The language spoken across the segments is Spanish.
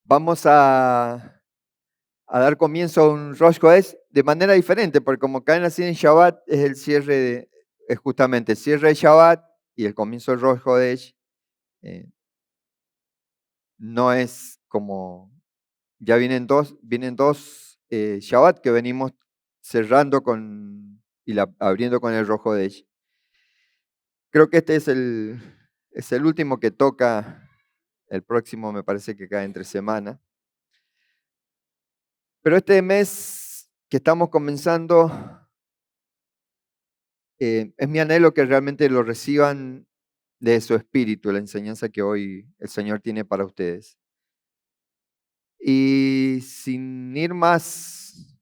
Vamos a dar comienzo a un Rosh Hodesh de manera diferente, porque como caen así en Shabbat, es el cierre, es justamente el cierre de Shabbat y el comienzo del Rosh Hodesh. No es como, ya vienen dos Shabbat que venimos cerrando abriendo con el Rosh Hodesh. Creo que este es el último que toca, el próximo me parece que cae entre semana. Pero este mes que estamos comenzando, es mi anhelo que realmente lo reciban de su espíritu, la enseñanza que hoy el Señor tiene para ustedes. Y sin ir más,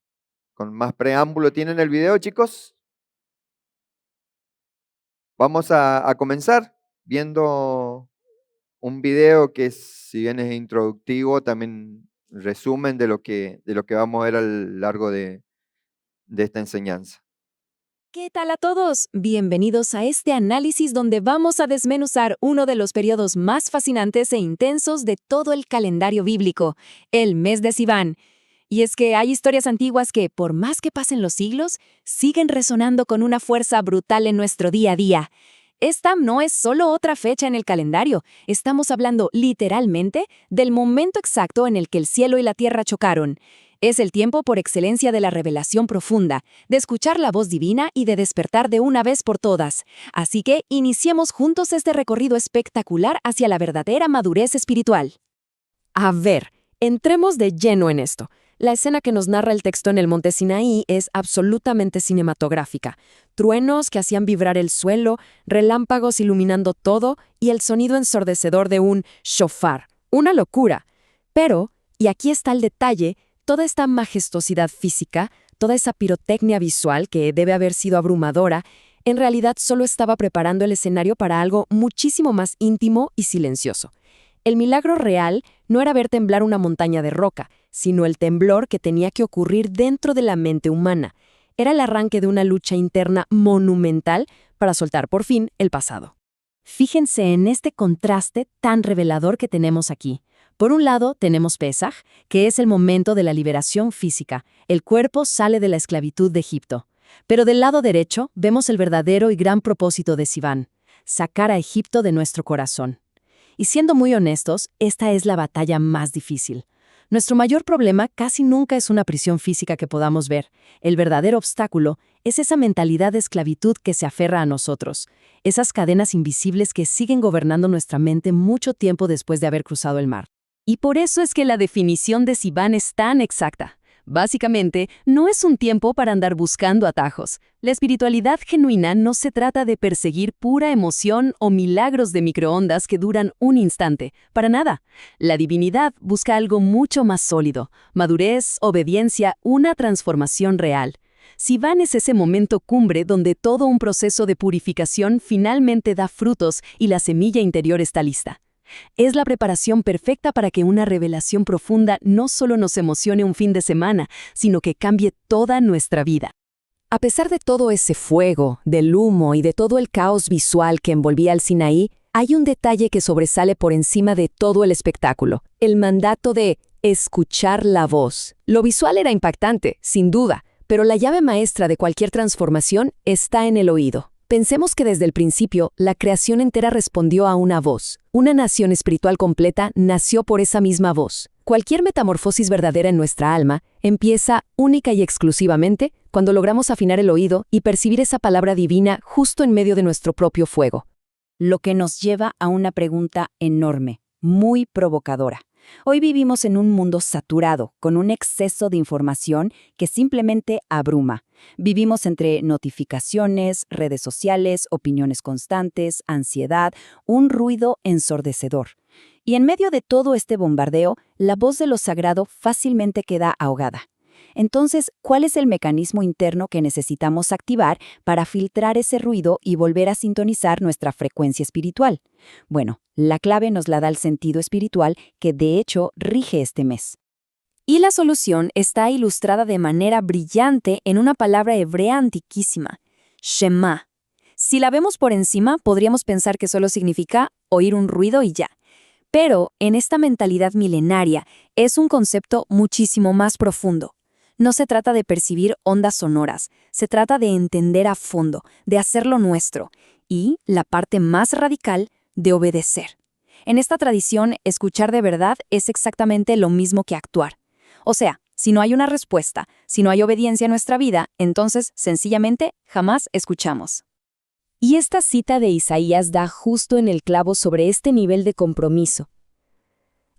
con más preámbulo, ¿tienen el video, chicos? Vamos a comenzar viendo un video que si bien es introductivo, también resumen de lo que vamos a ver a lo largo de esta enseñanza. ¿Qué tal a todos? Bienvenidos a este análisis donde vamos a desmenuzar uno de los periodos más fascinantes e intensos de todo el calendario bíblico, el mes de Siván. Y es que hay historias antiguas que, por más que pasen los siglos, siguen resonando con una fuerza brutal en nuestro día a día. Esta no es solo otra fecha en el calendario, estamos hablando literalmente del momento exacto en el que el cielo y la tierra chocaron. Es el tiempo por excelencia de la revelación profunda, de escuchar la voz divina y de despertar de una vez por todas. Así que iniciemos juntos este recorrido espectacular hacia la verdadera madurez espiritual. A ver, entremos de lleno en esto. La escena que nos narra el texto en el monte Sinaí es absolutamente cinematográfica. Truenos que hacían vibrar el suelo, relámpagos iluminando todo y el sonido ensordecedor de un shofar. Una locura. Pero, y aquí está el detalle, toda esta majestuosidad física, toda esa pirotecnia visual que debe haber sido abrumadora, en realidad solo estaba preparando el escenario para algo muchísimo más íntimo y silencioso. El milagro real no era ver temblar una montaña de roca, sino el temblor que tenía que ocurrir dentro de la mente humana. Era el arranque de una lucha interna monumental para soltar por fin el pasado. Fíjense en este contraste tan revelador que tenemos aquí. Por un lado, tenemos Pesaj, que es el momento de la liberación física. El cuerpo sale de la esclavitud de Egipto. Pero del lado derecho, vemos el verdadero y gran propósito de Siván: sacar a Egipto de nuestro corazón. Y siendo muy honestos, esta es la batalla más difícil. Nuestro mayor problema casi nunca es una prisión física que podamos ver. El verdadero obstáculo es esa mentalidad de esclavitud que se aferra a nosotros, esas cadenas invisibles que siguen gobernando nuestra mente mucho tiempo después de haber cruzado el mar. Y por eso es que la definición de Siván es tan exacta. Básicamente, no es un tiempo para andar buscando atajos. La espiritualidad genuina no se trata de perseguir pura emoción o milagros de microondas que duran un instante. Para nada. La divinidad busca algo mucho más sólido: madurez, obediencia, una transformación real. Siván es ese momento cumbre donde todo un proceso de purificación finalmente da frutos y la semilla interior está lista. Es la preparación perfecta para que una revelación profunda no solo nos emocione un fin de semana, sino que cambie toda nuestra vida. A pesar de todo ese fuego, del humo y de todo el caos visual que envolvía al Sinaí, hay un detalle que sobresale por encima de todo el espectáculo: el mandato de escuchar la voz. Lo visual era impactante, sin duda, pero la llave maestra de cualquier transformación está en el oído. Pensemos que desde el principio, la creación entera respondió a una voz. Una nación espiritual completa nació por esa misma voz. Cualquier metamorfosis verdadera en nuestra alma empieza única y exclusivamente cuando logramos afinar el oído y percibir esa palabra divina justo en medio de nuestro propio fuego. Lo que nos lleva a una pregunta enorme, muy provocadora. Hoy vivimos en un mundo saturado, con un exceso de información que simplemente abruma. Vivimos entre notificaciones, redes sociales, opiniones constantes, ansiedad, un ruido ensordecedor. Y en medio de todo este bombardeo, la voz de lo sagrado fácilmente queda ahogada. Entonces, ¿cuál es el mecanismo interno que necesitamos activar para filtrar ese ruido y volver a sintonizar nuestra frecuencia espiritual? Bueno, la clave nos la da el sentido espiritual que de hecho rige este mes. Y la solución está ilustrada de manera brillante en una palabra hebrea antiquísima: Shema. Si la vemos por encima, podríamos pensar que solo significa oír un ruido y ya. Pero en esta mentalidad milenaria es un concepto muchísimo más profundo. No se trata de percibir ondas sonoras, se trata de entender a fondo, de hacerlo nuestro, y, la parte más radical, de obedecer. En esta tradición, escuchar de verdad es exactamente lo mismo que actuar. O sea, si no hay una respuesta, si no hay obediencia en nuestra vida, entonces, sencillamente, jamás escuchamos. Y esta cita de Isaías da justo en el clavo sobre este nivel de compromiso.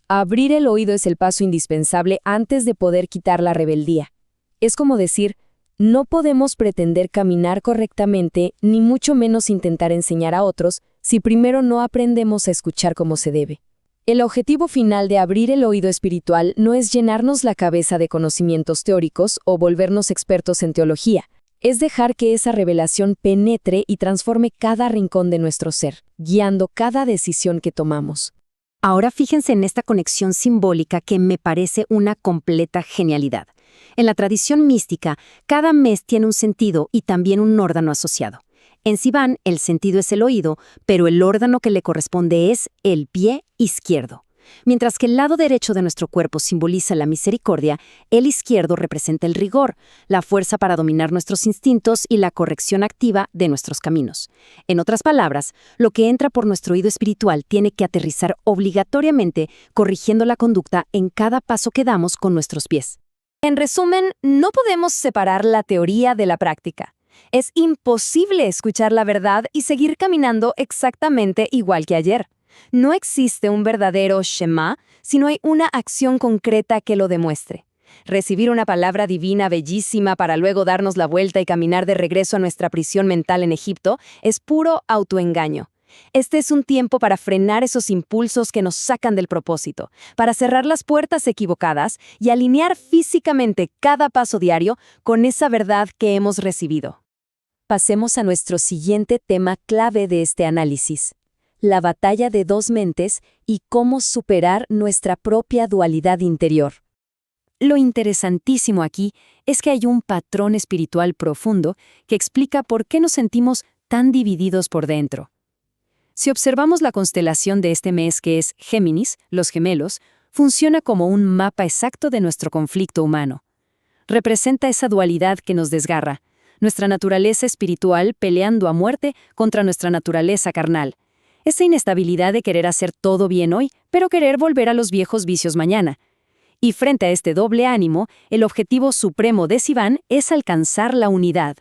Abrir el oído es el paso indispensable antes de poder quitar la rebeldía. Es como decir, no podemos pretender caminar correctamente, ni mucho menos intentar enseñar a otros, si primero no aprendemos a escuchar como se debe. El objetivo final de abrir el oído espiritual no es llenarnos la cabeza de conocimientos teóricos o volvernos expertos en teología. Es dejar que esa revelación penetre y transforme cada rincón de nuestro ser, guiando cada decisión que tomamos. Ahora fíjense en esta conexión simbólica que me parece una completa genialidad. En la tradición mística, cada mes tiene un sentido y también un órgano asociado. En Sivan, el sentido es el oído, pero el órgano que le corresponde es el pie izquierdo. Mientras que el lado derecho de nuestro cuerpo simboliza la misericordia, el izquierdo representa el rigor, la fuerza para dominar nuestros instintos y la corrección activa de nuestros caminos. En otras palabras, lo que entra por nuestro oído espiritual tiene que aterrizar obligatoriamente, corrigiendo la conducta en cada paso que damos con nuestros pies. En resumen, no podemos separar la teoría de la práctica. Es imposible escuchar la verdad y seguir caminando exactamente igual que ayer. No existe un verdadero Shema si no hay una acción concreta que lo demuestre. Recibir una palabra divina bellísima para luego darnos la vuelta y caminar de regreso a nuestra prisión mental en Egipto es puro autoengaño. Este es un tiempo para frenar esos impulsos que nos sacan del propósito, para cerrar las puertas equivocadas y alinear físicamente cada paso diario con esa verdad que hemos recibido. Pasemos a nuestro siguiente tema clave de este análisis: la batalla de dos mentes y cómo superar nuestra propia dualidad interior. Lo interesantísimo aquí es que hay un patrón espiritual profundo que explica por qué nos sentimos tan divididos por dentro. Si observamos la constelación de este mes, que es Géminis, los gemelos, funciona como un mapa exacto de nuestro conflicto humano. Representa esa dualidad que nos desgarra, nuestra naturaleza espiritual peleando a muerte contra nuestra naturaleza carnal. Esa inestabilidad de querer hacer todo bien hoy, pero querer volver a los viejos vicios mañana. Y frente a este doble ánimo, el objetivo supremo de Sivan es alcanzar la unidad.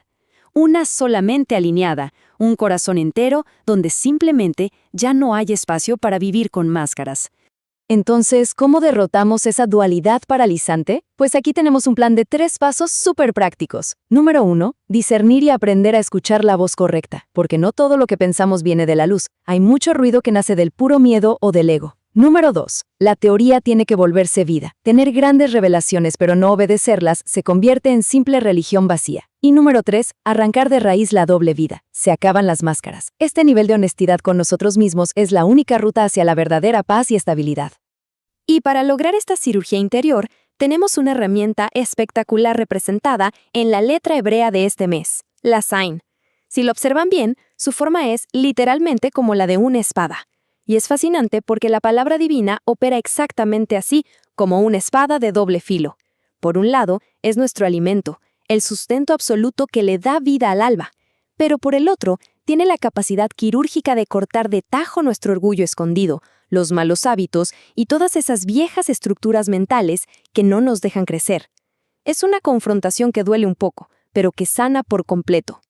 Una sola mente alineada, un corazón entero donde simplemente ya no hay espacio para vivir con máscaras. Entonces, ¿cómo derrotamos esa dualidad paralizante? Pues aquí tenemos un plan de 3 pasos súper prácticos. Número 1, discernir y aprender a escuchar la voz correcta, porque no todo lo que pensamos viene de la luz. Hay mucho ruido que nace del puro miedo o del ego. Número 2, la teoría tiene que volverse vida. Tener grandes revelaciones pero no obedecerlas se convierte en simple religión vacía. Y número 3, arrancar de raíz la doble vida. Se acaban las máscaras. Este nivel de honestidad con nosotros mismos es la única ruta hacia la verdadera paz y estabilidad. Y para lograr esta cirugía interior, tenemos una herramienta espectacular representada en la letra hebrea de este mes, la Zain. Si lo observan bien, su forma es literalmente como la de una espada. Y es fascinante porque la palabra divina opera exactamente así, como una espada de doble filo. Por un lado, es nuestro alimento, el sustento absoluto que le da vida al alma. Pero por el otro, tiene la capacidad quirúrgica de cortar de tajo nuestro orgullo escondido, los malos hábitos y todas esas viejas estructuras mentales que no nos dejan crecer. Es una confrontación que duele un poco, pero que sana por completo.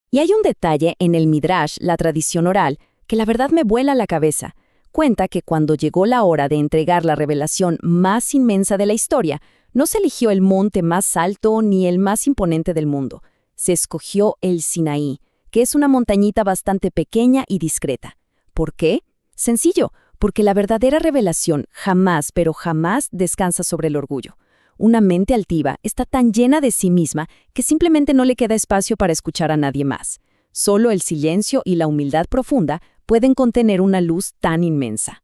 Y hay un detalle en el Midrash, la tradición oral, que la verdad me vuela la cabeza. Cuenta que cuando llegó la hora de entregar la revelación más inmensa de la historia, no se eligió el monte más alto ni el más imponente del mundo. Se escogió el Sinaí, que es una montañita bastante pequeña y discreta. ¿Por qué? Sencillo, porque la verdadera revelación jamás, pero jamás descansa sobre el orgullo. Una mente altiva está tan llena de sí misma que simplemente no le queda espacio para escuchar a nadie más. Solo el silencio y la humildad profunda pueden contener una luz tan inmensa.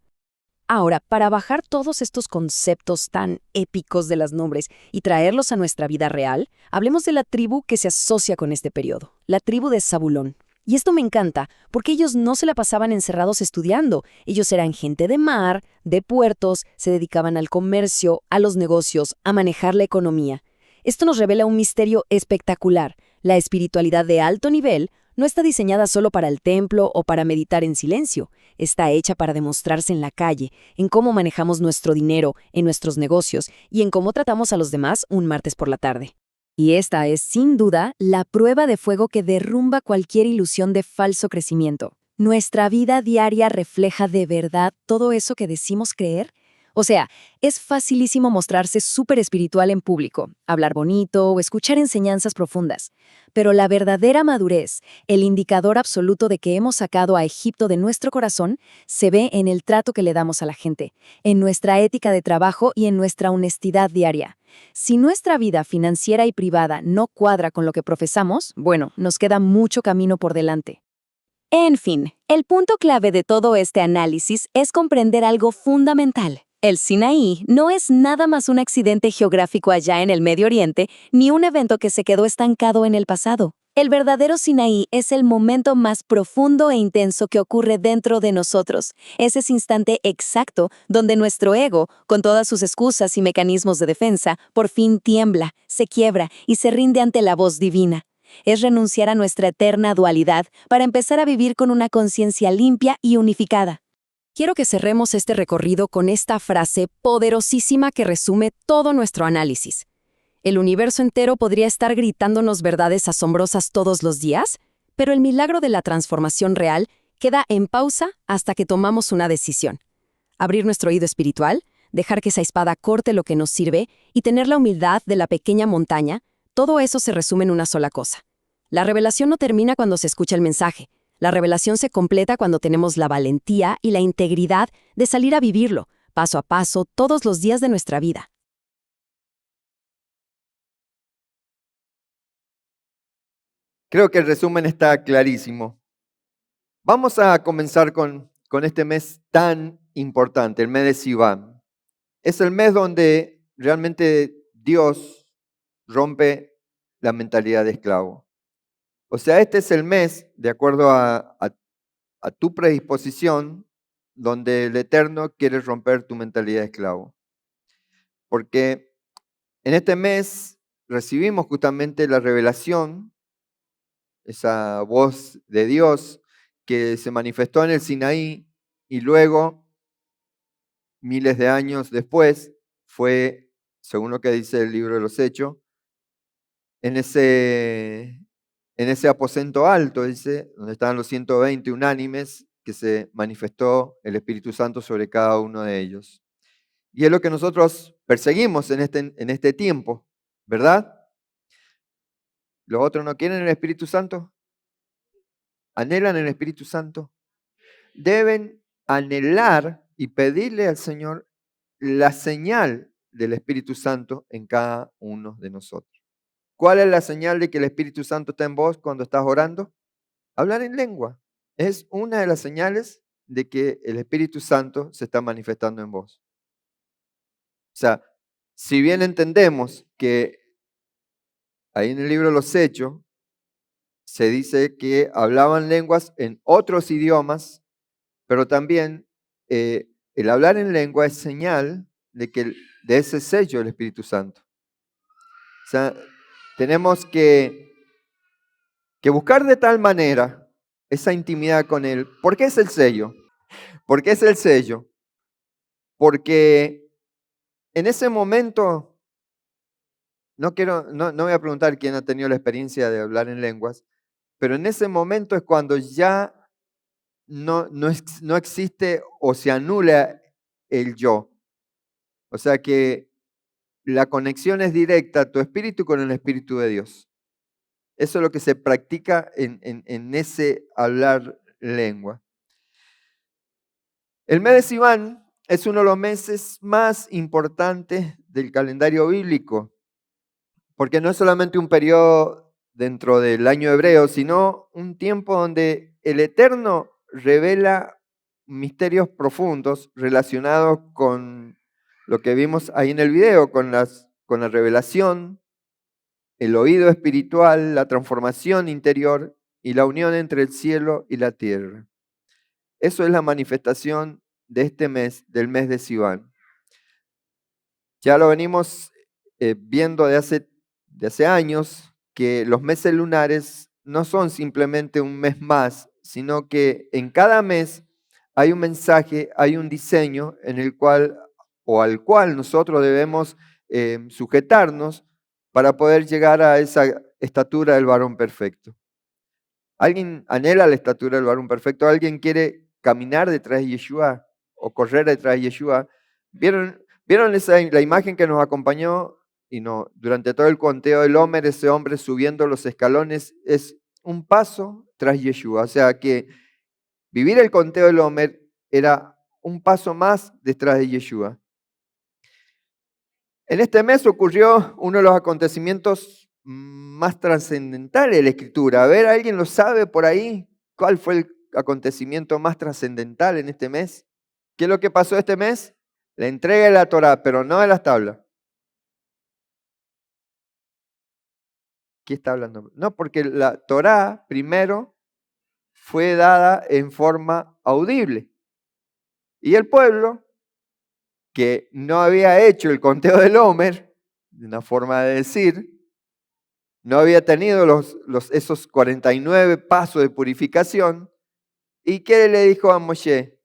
Ahora, para bajar todos estos conceptos tan épicos de los nombres y traerlos a nuestra vida real, hablemos de la tribu que se asocia con este periodo, la tribu de Zabulón. Y esto me encanta, porque ellos no se la pasaban encerrados estudiando. Ellos eran gente de mar, de puertos, se dedicaban al comercio, a los negocios, a manejar la economía. Esto nos revela un misterio espectacular. La espiritualidad de alto nivel no está diseñada solo para el templo o para meditar en silencio. Está hecha para demostrarse en la calle, en cómo manejamos nuestro dinero, en nuestros negocios y en cómo tratamos a los demás un martes por la tarde. Y esta es, sin duda, la prueba de fuego que derrumba cualquier ilusión de falso crecimiento. ¿Nuestra vida diaria refleja de verdad todo eso que decimos creer? O sea, es facilísimo mostrarse súper espiritual en público, hablar bonito o escuchar enseñanzas profundas. Pero la verdadera madurez, el indicador absoluto de que hemos sacado a Egipto de nuestro corazón, se ve en el trato que le damos a la gente, en nuestra ética de trabajo y en nuestra honestidad diaria. Si nuestra vida financiera y privada no cuadra con lo que profesamos, bueno, nos queda mucho camino por delante. En fin, el punto clave de todo este análisis es comprender algo fundamental. El Sinaí no es nada más un accidente geográfico allá en el Medio Oriente, ni un evento que se quedó estancado en el pasado. El verdadero Sinaí es el momento más profundo e intenso que ocurre dentro de nosotros. Es ese instante exacto donde nuestro ego, con todas sus excusas y mecanismos de defensa, por fin tiembla, se quiebra y se rinde ante la voz divina. Es renunciar a nuestra eterna dualidad para empezar a vivir con una conciencia limpia y unificada. Quiero que cerremos este recorrido con esta frase poderosísima que resume todo nuestro análisis. ¿El universo entero podría estar gritándonos verdades asombrosas todos los días? Pero el milagro de la transformación real queda en pausa hasta que tomamos una decisión. Abrir nuestro oído espiritual, dejar que esa espada corte lo que nos sirve y tener la humildad de la pequeña montaña, todo eso se resume en una sola cosa. La revelación no termina cuando se escucha el mensaje. La revelación se completa cuando tenemos la valentía y la integridad de salir a vivirlo, paso a paso, todos los días de nuestra vida. Creo que el resumen está clarísimo. Vamos a comenzar con este mes tan importante, el mes de Sivan. Es el mes donde realmente Dios rompe la mentalidad de esclavo. O sea, este es el mes, de acuerdo a tu predisposición, donde el Eterno quiere romper tu mentalidad de esclavo. Porque en este mes recibimos justamente la revelación, esa voz de Dios que se manifestó en el Sinaí y luego, miles de años después, fue, según lo que dice el libro de los Hechos, en ese aposento alto, dice, donde estaban los 120 unánimes, que se manifestó el Espíritu Santo sobre cada uno de ellos. Y es lo que nosotros perseguimos en este tiempo, ¿verdad? ¿Los otros no quieren el Espíritu Santo? ¿Anhelan el Espíritu Santo? Deben anhelar y pedirle al Señor la señal del Espíritu Santo en cada uno de nosotros. ¿Cuál es la señal de que el Espíritu Santo está en vos cuando estás orando? Hablar en lengua. Es una de las señales de que el Espíritu Santo se está manifestando en vos. O sea, si bien entendemos que ahí en el libro de los Hechos se dice que hablaban lenguas en otros idiomas, pero también el hablar en lengua es señal de ese sello del Espíritu Santo. O sea, tenemos que buscar de tal manera esa intimidad con Él. ¿Por qué es el sello? ¿Por qué es el sello? Porque en ese momento, no voy a preguntar quién ha tenido la experiencia de hablar en lenguas, pero en ese momento es cuando ya no existe o se anula el yo. O sea que la conexión es directa, tu espíritu con el Espíritu de Dios. Eso es lo que se practica en ese hablar lengua. El mes de Sivan es uno de los meses más importantes del calendario bíblico, porque no es solamente un periodo dentro del año hebreo, sino un tiempo donde el Eterno revela misterios profundos relacionados con lo que vimos ahí en el video, con la revelación, el oído espiritual, la transformación interior y la unión entre el cielo y la tierra. Eso es la manifestación de este mes, del mes de Sivan. Ya lo venimos viendo de hace años, que los meses lunares no son simplemente un mes más, sino que en cada mes hay un mensaje, hay un diseño en el cual o al cual nosotros debemos sujetarnos para poder llegar a esa estatura del varón perfecto. ¿Alguien anhela la estatura del varón perfecto? ¿Alguien quiere caminar detrás de Yeshua o correr detrás de Yeshua? ¿Vieron la imagen que nos acompañó y no, durante todo el conteo del Homer, ese hombre subiendo los escalones? Es un paso tras Yeshua. O sea que vivir el conteo del Homer era un paso más detrás de Yeshua. En este mes ocurrió uno de los acontecimientos más trascendentales de la Escritura. A ver, ¿alguien lo sabe por ahí? ¿Cuál fue el acontecimiento más trascendental en este mes? ¿Qué es lo que pasó este mes? La entrega de la Torá, pero no de las tablas. ¿Qué está hablando? No, porque la Torá primero fue dada en forma audible. Y el pueblo, que no había hecho el conteo del Homer, de una forma de decir, no había tenido esos 49 pasos de purificación. ¿Y qué le dijo a Moshe?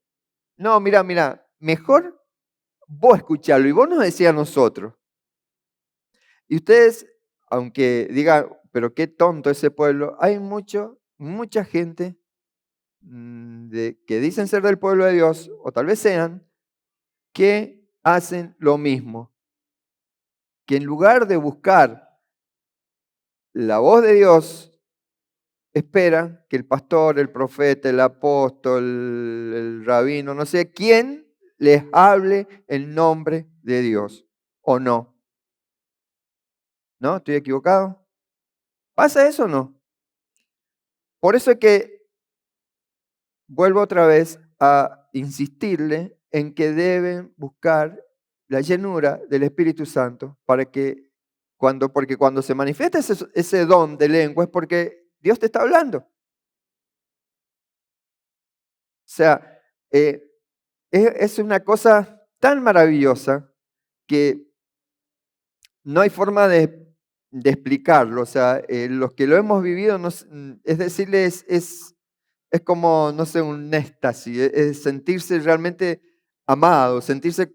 No, mira, mejor vos escucharlo y vos nos decís a nosotros. Y ustedes, aunque digan, pero qué tonto ese pueblo, hay mucha gente que dicen ser del pueblo de Dios, o tal vez sean, que hacen lo mismo. Que en lugar de buscar la voz de Dios, esperan que el pastor, el profeta, el apóstol, el rabino, no sé quién, les hable en nombre de Dios, ¿o no? ¿No? ¿Estoy equivocado? ¿Pasa eso o no? Por eso es que vuelvo otra vez a insistirle en que deben buscar la llenura del Espíritu Santo porque cuando se manifiesta ese don de lengua es porque Dios te está hablando. O sea, es una cosa tan maravillosa que no hay forma de explicarlo. O sea, los que lo hemos vivido, es decirles, es como, no sé, un éxtasis, es sentirse realmente amado, sentirse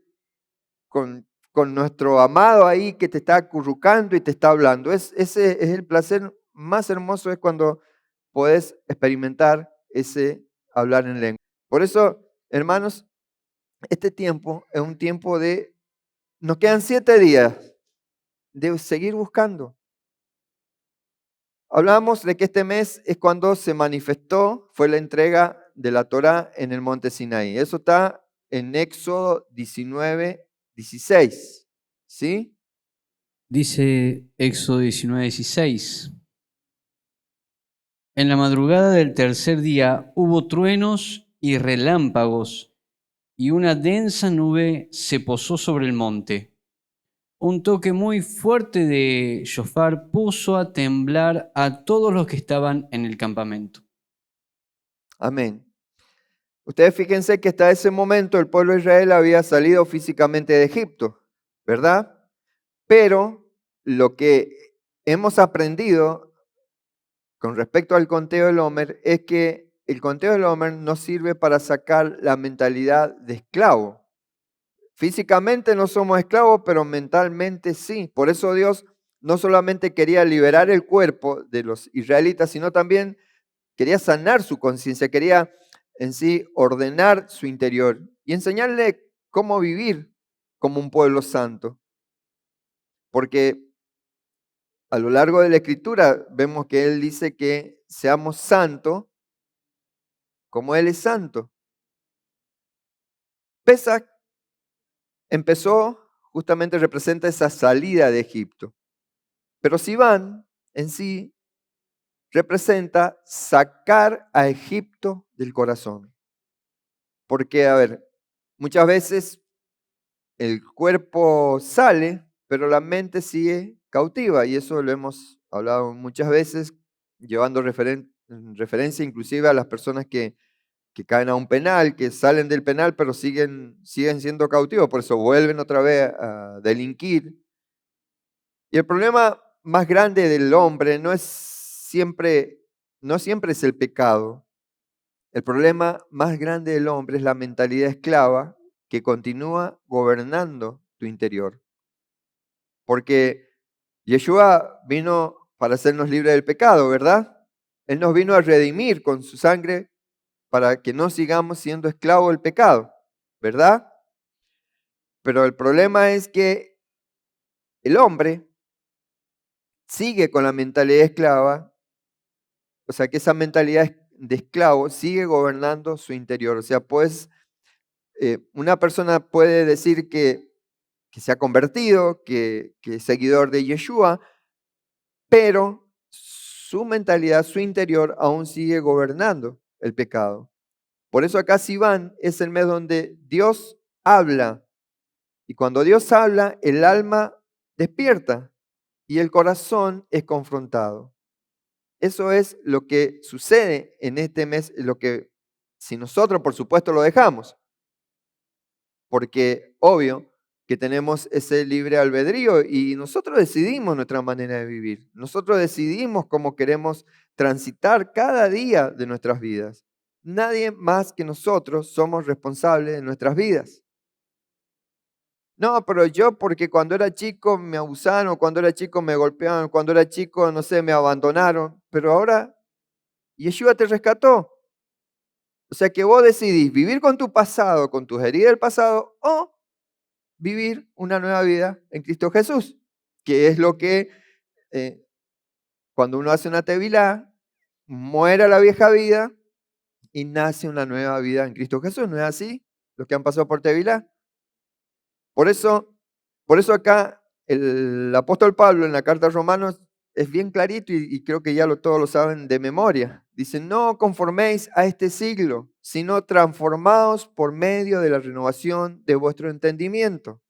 con nuestro amado ahí que te está acurrucando y te está hablando. Ese es el placer más hermoso, es cuando podés experimentar ese hablar en lengua. Por eso, hermanos, este tiempo es un tiempo nos quedan 7 días de seguir buscando. Hablamos de que este mes es cuando se manifestó, fue la entrega de la Torá en el monte Sinaí. Eso está en Éxodo 19:16. ¿Sí? Dice Éxodo 19:16. En la madrugada del tercer día hubo truenos y relámpagos, y una densa nube se posó sobre el monte. Un toque muy fuerte de shofar puso a temblar a todos los que estaban en el campamento. Amén. Ustedes fíjense que hasta ese momento el pueblo de Israel había salido físicamente de Egipto, ¿verdad? Pero lo que hemos aprendido con respecto al conteo del Homer es que el conteo del Homer nos sirve para sacar la mentalidad de esclavo. Físicamente no somos esclavos, pero mentalmente sí. Por eso Dios no solamente quería liberar el cuerpo de los israelitas, sino también quería sanar su conciencia, quería en sí ordenar su interior y enseñarle cómo vivir como un pueblo santo. Porque a lo largo de la escritura vemos que Él dice que seamos santos como Él es santo. Pesach empezó, justamente representa esa salida de Egipto. Pero Sivan en sí representa sacar a Egipto del corazón. Porque, a ver, muchas veces el cuerpo sale, pero la mente sigue cautiva. Y eso lo hemos hablado muchas veces, llevando en referencia inclusive a las personas que caen a un penal, que salen del penal pero siguen siendo cautivos, por eso vuelven otra vez a delinquir. Y el problema más grande del hombre no siempre es el pecado. El problema más grande del hombre es la mentalidad esclava que continúa gobernando tu interior. Porque Yeshua vino para hacernos libres del pecado, ¿verdad? Él nos vino a redimir con su sangre para que no sigamos siendo esclavos del pecado, ¿verdad? Pero el problema es que el hombre sigue con la mentalidad esclava, o sea que esa mentalidad de esclavo sigue gobernando su interior. O sea, pues una persona puede decir que se ha convertido, que es seguidor de Yeshua, pero su mentalidad, su interior aún sigue gobernando el pecado. Por eso acá Sivan es el mes donde Dios habla. Y cuando Dios habla, el alma despierta y el corazón es confrontado. Eso es lo que sucede en este mes, lo que si nosotros por supuesto lo dejamos, porque obvio que tenemos ese libre albedrío y nosotros decidimos nuestra manera de vivir. Nosotros decidimos cómo queremos transitar cada día de nuestras vidas. Nadie más que nosotros somos responsables de nuestras vidas. No, pero yo porque cuando era chico me abusaron, cuando era chico me golpearon, cuando era chico, no sé, me abandonaron, pero ahora Yeshua te rescató. O sea que vos decidís vivir con tu pasado, con tus heridas del pasado, o vivir una nueva vida en Cristo Jesús, que es lo que eh, cuando uno hace una tevilá, muere la vieja vida y nace una nueva vida en Cristo Jesús. ¿No es así? Los que han pasado por tevilá. Por eso acá el apóstol Pablo en la carta a Romanos es bien clarito y creo que ya todos lo saben de memoria. Dice, no conforméis a este siglo, sino transformaos por medio de la renovación de vuestro entendimiento.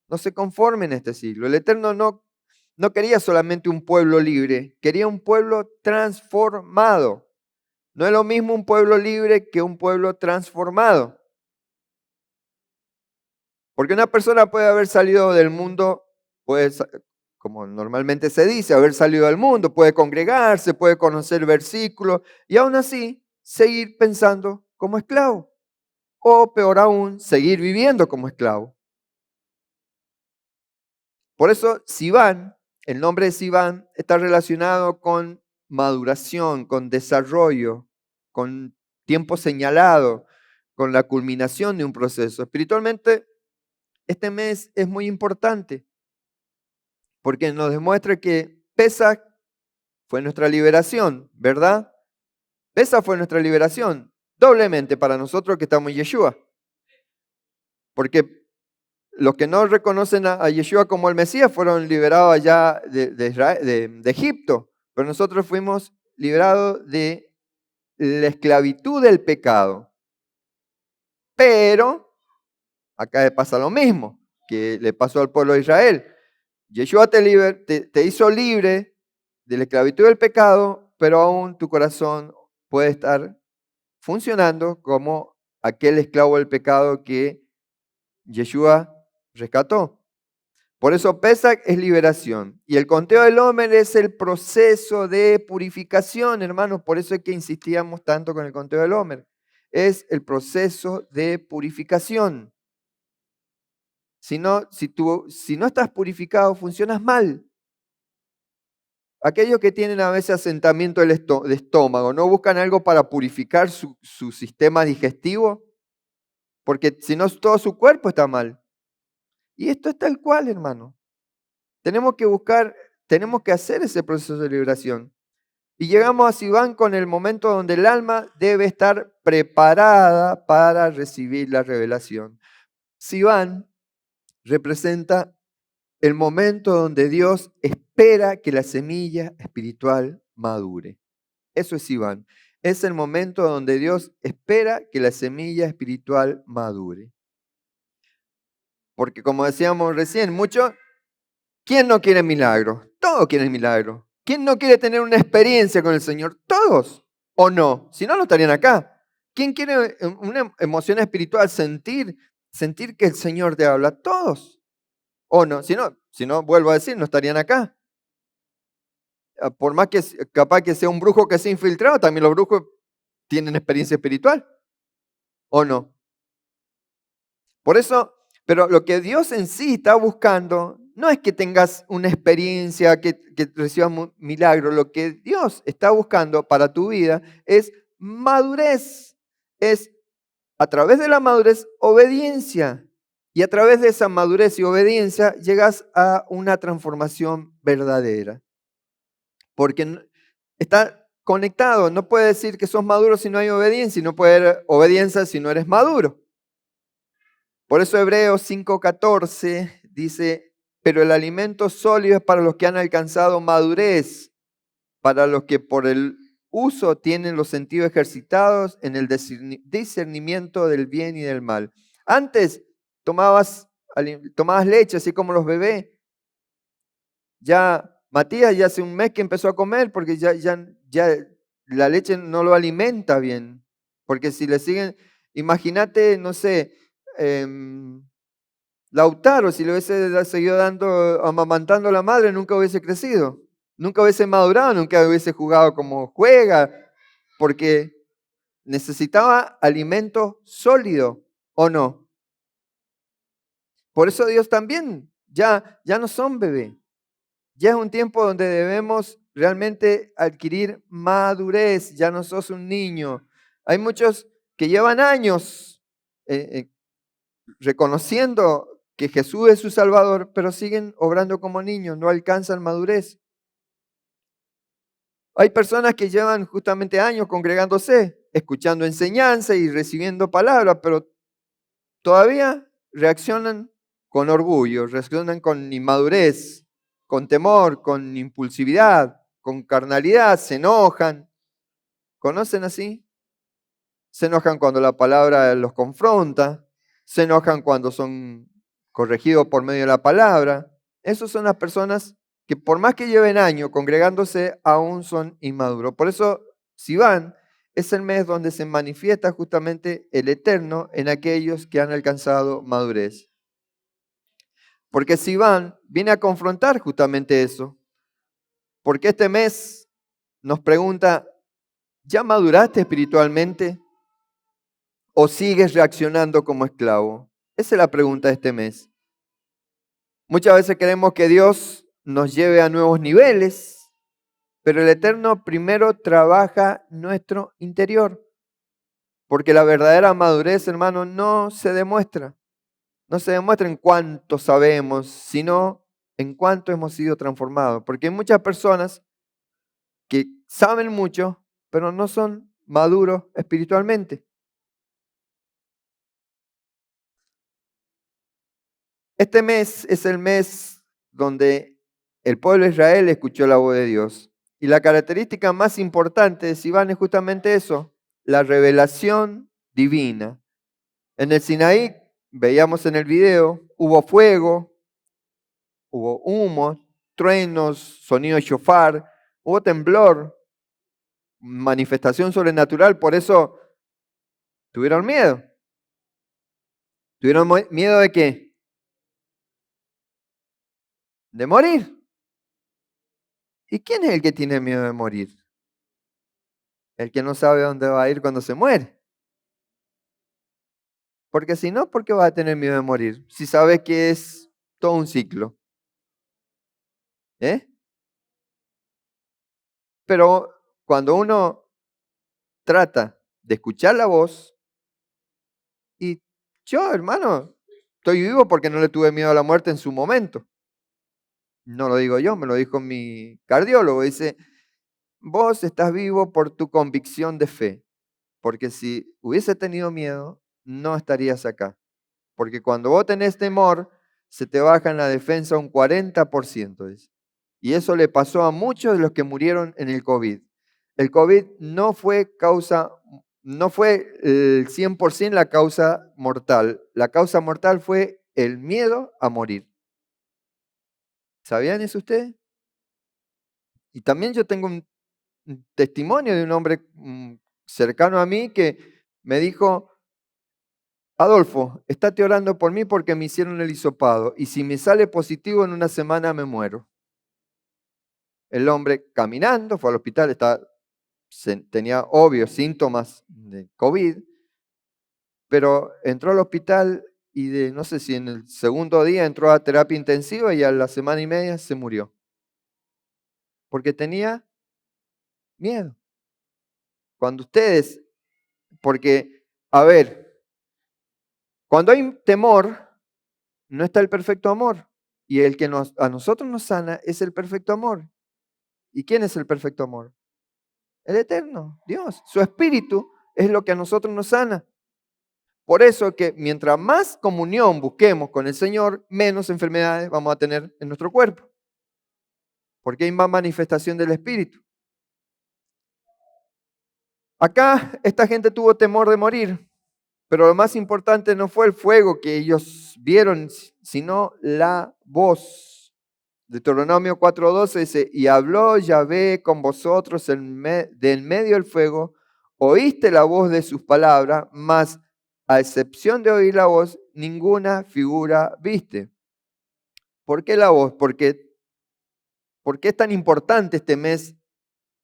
No se conformen a este siglo. El Eterno no quería solamente un pueblo libre, quería un pueblo transformado. No es lo mismo un pueblo libre que un pueblo transformado. Porque una persona puede haber salido del mundo, como normalmente se dice, haber salido del mundo, puede congregarse, puede conocer versículos y aún así seguir pensando como esclavo. O peor aún, seguir viviendo como esclavo. Por eso Sivan, el nombre de Sivan está relacionado con maduración, con desarrollo, con tiempo señalado, con la culminación de un proceso. Espiritualmente, este mes es muy importante porque nos demuestra que Pesaj fue nuestra liberación, ¿verdad? Pesaj fue nuestra liberación, doblemente para nosotros que estamos en Yeshua. Porque los que no reconocen a Yeshua como el Mesías fueron liberados allá de Egipto, pero nosotros fuimos liberados de la esclavitud del pecado. Pero acá pasa lo mismo que le pasó al pueblo de Israel. Yeshua te hizo libre de la esclavitud del pecado, pero aún tu corazón puede estar funcionando como aquel esclavo del pecado que Yeshua rescató. Por eso Pesach es liberación. Y el conteo del hombre es el proceso de purificación, hermanos. Por eso es que insistíamos tanto con el conteo del hombre. Es el proceso de purificación. Si no estás purificado, funcionas mal. Aquellos que tienen a veces asentamiento de estómago, ¿no buscan algo para purificar su sistema digestivo? Porque si no, todo su cuerpo está mal. Y esto es tal cual, hermano. Tenemos que hacer ese proceso de liberación. Y llegamos a Sivan con el momento donde el alma debe estar preparada para recibir la revelación. Sivan representa el momento donde Dios espera que la semilla espiritual madure. Eso es Sivan. Es el momento donde Dios espera que la semilla espiritual madure. Porque como decíamos recién, ¿quién no quiere milagros? Todos quieren milagros. ¿Quién no quiere tener una experiencia con el Señor? Todos, ¿o no? Si no, no estarían acá. ¿Quién quiere una emoción espiritual? Sentir que el Señor te habla. Todos, ¿o no? Si no, vuelvo a decir, no estarían acá. Por más que capaz que sea un brujo que se ha infiltrado, también los brujos tienen experiencia espiritual, ¿o no? Por eso, pero lo que Dios en sí está buscando no es que tengas una experiencia, que recibas un milagro. Lo que Dios está buscando para tu vida es madurez. Es a través de la madurez, obediencia. Y a través de esa madurez y obediencia llegas a una transformación verdadera. Porque está conectado. No puede decir que sos maduro si no hay obediencia y no puede haber obediencia si no eres maduro. Por eso Hebreos 5:14 dice, pero el alimento sólido es para los que han alcanzado madurez, para los que por el uso tienen los sentidos ejercitados en el discernimiento del bien y del mal. Antes tomabas leche, así como los bebés. Ya Matías ya hace un mes que empezó a comer porque ya la leche no lo alimenta bien. Porque si le siguen, imagínate, no sé, Lautaro, si le hubiese seguido amamantando a la madre, nunca hubiese crecido, nunca hubiese madurado, nunca hubiese jugado como juega, porque necesitaba alimento sólido, ¿o no? Por eso Dios también ya no son bebés. Ya es un tiempo donde debemos realmente adquirir madurez, ya no sos un niño. Hay muchos que llevan años reconociendo que Jesús es su Salvador, pero siguen obrando como niños, no alcanzan madurez. Hay personas que llevan justamente años congregándose, escuchando enseñanza y recibiendo palabras, pero todavía reaccionan con orgullo, reaccionan con inmadurez, con temor, con impulsividad, con carnalidad, se enojan. ¿Conocen así? Se enojan cuando la palabra los confronta, se enojan cuando son corregidos por medio de la palabra. Esas son las personas que por más que lleven años congregándose, aún son inmaduros. Por eso, Sivan es el mes donde se manifiesta justamente el Eterno en aquellos que han alcanzado madurez. Porque Sivan viene a confrontar justamente eso. Porque este mes nos pregunta, ¿ya maduraste espiritualmente? ¿O sigues reaccionando como esclavo? Esa es la pregunta de este mes. Muchas veces queremos que Dios nos lleve a nuevos niveles, pero el Eterno primero trabaja nuestro interior, porque la verdadera madurez, hermano, no se demuestra. No se demuestra en cuánto sabemos, sino en cuánto hemos sido transformados. Porque hay muchas personas que saben mucho, pero no son maduros espiritualmente. Este mes es el mes donde el pueblo de Israel escuchó la voz de Dios. Y la característica más importante de Sivan es justamente eso, la revelación divina. En el Sinaí, veíamos en el video, hubo fuego, hubo humo, truenos, sonido de shofar, hubo temblor, manifestación sobrenatural, por eso tuvieron miedo. ¿Tuvieron miedo de qué? De morir. ¿Y quién es el que tiene miedo de morir? El que no sabe dónde va a ir cuando se muere. Porque si no, ¿por qué va a tener miedo de morir? Si sabe que es todo un ciclo. ¿Eh? Pero cuando uno trata de escuchar la voz, y yo, hermano, estoy vivo porque no le tuve miedo a la muerte en su momento. No lo digo yo, me lo dijo mi cardiólogo. Dice, vos estás vivo por tu convicción de fe. Porque si hubiese tenido miedo, no estarías acá. Porque cuando vos tenés temor, se te baja en la defensa un 40%. Dice. Y eso le pasó a muchos de los que murieron en el COVID. El COVID no fue el 100% la causa mortal. La causa mortal fue el miedo a morir. ¿Sabían eso ustedes? Y también yo tengo un testimonio de un hombre cercano a mí que me dijo, Adolfo, estate orando por mí porque me hicieron el hisopado y si me sale positivo en una semana me muero. El hombre caminando fue al hospital, tenía obvios síntomas de COVID, pero entró al hospital y no sé si en el segundo día entró a terapia intensiva y a la semana y media se murió. Porque tenía miedo. Porque, a ver, cuando hay temor, no está el perfecto amor. Y el que a nosotros nos sana es el perfecto amor. ¿Y quién es el perfecto amor? El eterno, Dios. Su espíritu es lo que a nosotros nos sana. Por eso que mientras más comunión busquemos con el Señor, menos enfermedades vamos a tener en nuestro cuerpo. Porque hay más manifestación del espíritu. Acá esta gente tuvo temor de morir, pero lo más importante no fue el fuego que ellos vieron, sino la voz. Deuteronomio 4:12 dice, y habló Yahvé con vosotros del medio del fuego, oíste la voz de sus palabras, mas a excepción de oír la voz, ninguna figura viste. ¿Por qué la voz? ¿Por qué es tan importante este mes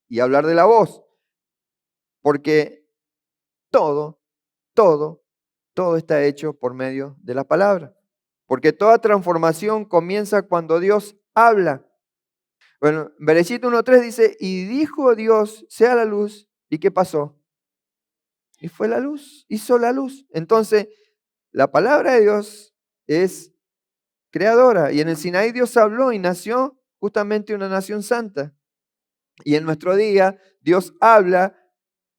y hablar de la voz? Porque todo, todo, todo está hecho por medio de la palabra. Porque toda transformación comienza cuando Dios habla. Bueno, Bereshit 1:3 dice, y dijo Dios, sea la luz. ¿Y qué pasó? Y fue la luz, hizo la luz. Entonces, la palabra de Dios es creadora. Y en el Sinaí Dios habló y nació justamente una nación santa. Y en nuestro día Dios habla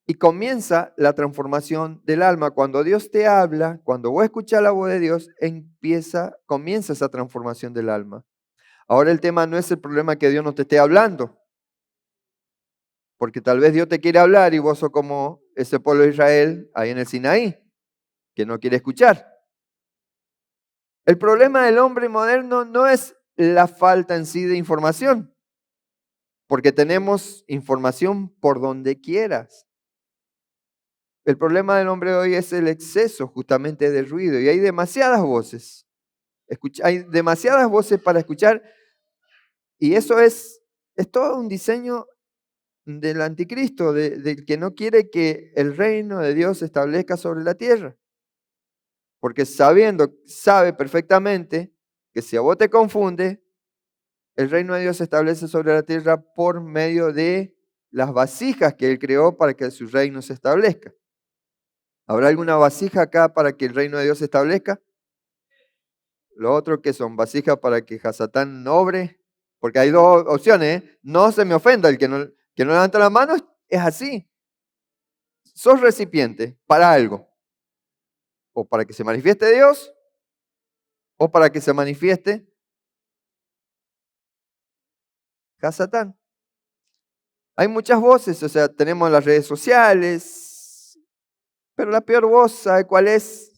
y comienza la transformación del alma. Cuando Dios te habla, cuando vos escuchas la voz de Dios, comienza esa transformación del alma. Ahora el tema no es el problema que Dios no te esté hablando, porque tal vez Dios te quiere hablar y vos sos como ese pueblo de Israel ahí en el Sinaí, que no quiere escuchar. El problema del hombre moderno no es la falta en sí de información, porque tenemos información por donde quieras. El problema del hombre de hoy es el exceso justamente de ruido y hay demasiadas voces. Hay demasiadas voces para escuchar y eso es todo un diseño del anticristo, del que no quiere que el reino de Dios se establezca sobre la tierra. Porque sabe perfectamente que si a vos te confunde, el reino de Dios se establece sobre la tierra por medio de las vasijas que Él creó para que su reino se establezca. ¿Habrá alguna vasija acá para que el reino de Dios se establezca? Lo otro que son vasijas para que Hasatán no obre, porque hay dos opciones, ¿eh? No se me ofenda, el que no levanta la mano es así. Sos recipiente para algo, o para que se manifieste Dios, o para que se manifieste Hasatán. Hay muchas voces, o sea, tenemos las redes sociales, pero la peor voz, ¿sabe cuál es?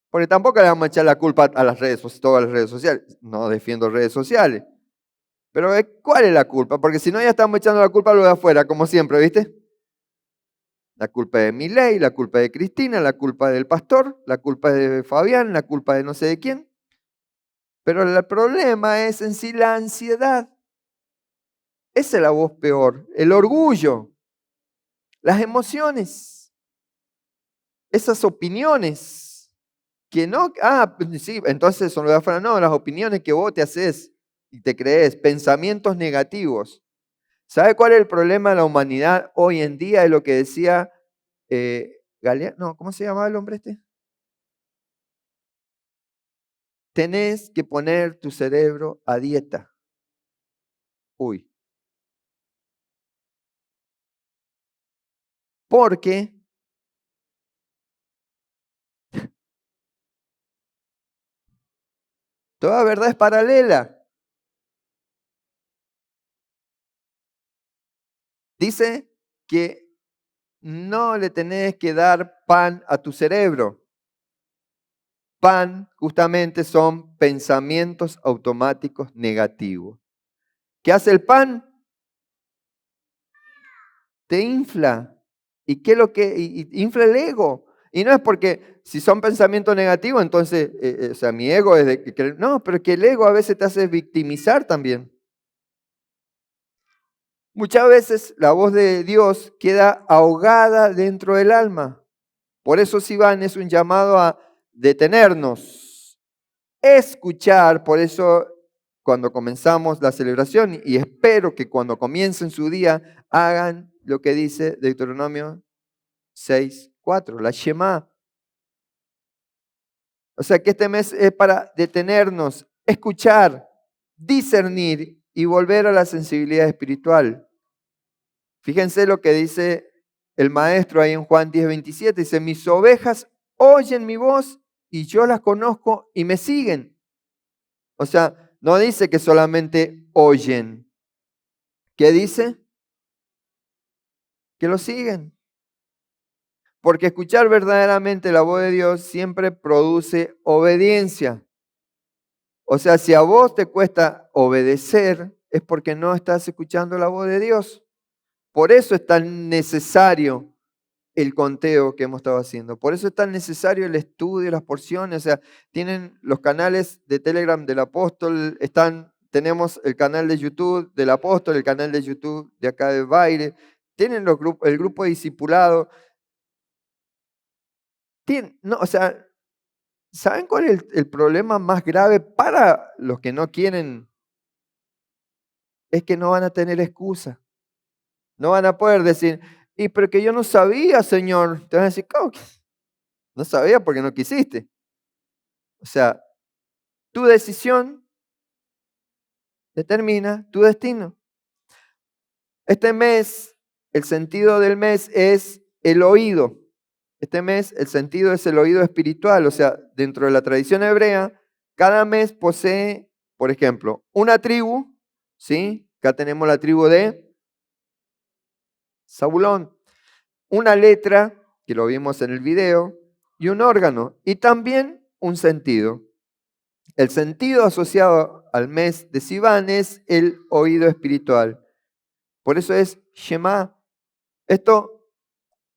Porque tampoco le vamos a echar la culpa a todas las redes sociales. No defiendo redes sociales. Pero ¿cuál es la culpa? Porque si no, ya estamos echando la culpa a lo de afuera, como siempre, ¿viste? La culpa de Milei, la culpa de Cristina, la culpa del pastor, la culpa de Fabián, la culpa de no sé de quién. Pero el problema es en sí la ansiedad. Esa es la voz peor. El orgullo, las emociones, esas opiniones que no, pues sí, entonces son lo de afuera, no, las opiniones que vos te haces y te crees, pensamientos negativos. ¿Sabe cuál es el problema de la humanidad hoy en día? Es lo que decía Galeano, no, ¿cómo se llamaba el hombre este? Tenés que poner tu cerebro a dieta. Uy. Porque toda verdad es paralela. Dice que no le tenés que dar pan a tu cerebro. Pan justamente son pensamientos automáticos negativos. ¿Qué hace el pan? te infla. ¿Y qué es lo que infla el ego? Y no es porque si son pensamientos negativos, entonces, o sea, mi ego es de que no, pero que el ego a veces te hace victimizar también. Muchas veces la voz de Dios queda ahogada dentro del alma. Por eso Sivan es un llamado a detenernos, escuchar. Por eso cuando comenzamos la celebración, y espero que cuando comiencen su día hagan lo que dice Deuteronomio 6:4, la Shema. O sea que este mes es para detenernos, escuchar, discernir y volver a la sensibilidad espiritual. Fíjense lo que dice el maestro ahí en Juan 10:27. Dice, mis ovejas oyen mi voz y yo las conozco y me siguen. O sea, no dice que solamente oyen. ¿Qué dice? Que lo siguen. Porque escuchar verdaderamente la voz de Dios siempre produce obediencia. O sea, si a vos te cuesta obedecer, es porque no estás escuchando la voz de Dios. Por eso es tan necesario el conteo que hemos estado haciendo. Por eso es tan necesario el estudio, las porciones. O sea, tienen los canales de Telegram del apóstol, tenemos el canal de YouTube del apóstol, el canal de YouTube de acá de Baile, tienen el grupo de discipulado. No, o sea, ¿saben cuál es el problema más grave para los que no quieren? Es que no van a tener excusa. No van a poder decir, pero que yo no sabía, Señor. Te van a decir, ¿cómo que no sabía porque no quisiste? O sea, tu decisión determina tu destino. Este mes, el sentido del mes es el oído. Este mes, el sentido es el oído espiritual. O sea, dentro de la tradición hebrea, cada mes posee, por ejemplo, una tribu, ¿sí? Acá tenemos la tribu de Zabulón. Una letra, que lo vimos en el video, y un órgano, y también un sentido. El sentido asociado al mes de Sivan es el oído espiritual. Por eso es Shema. Esto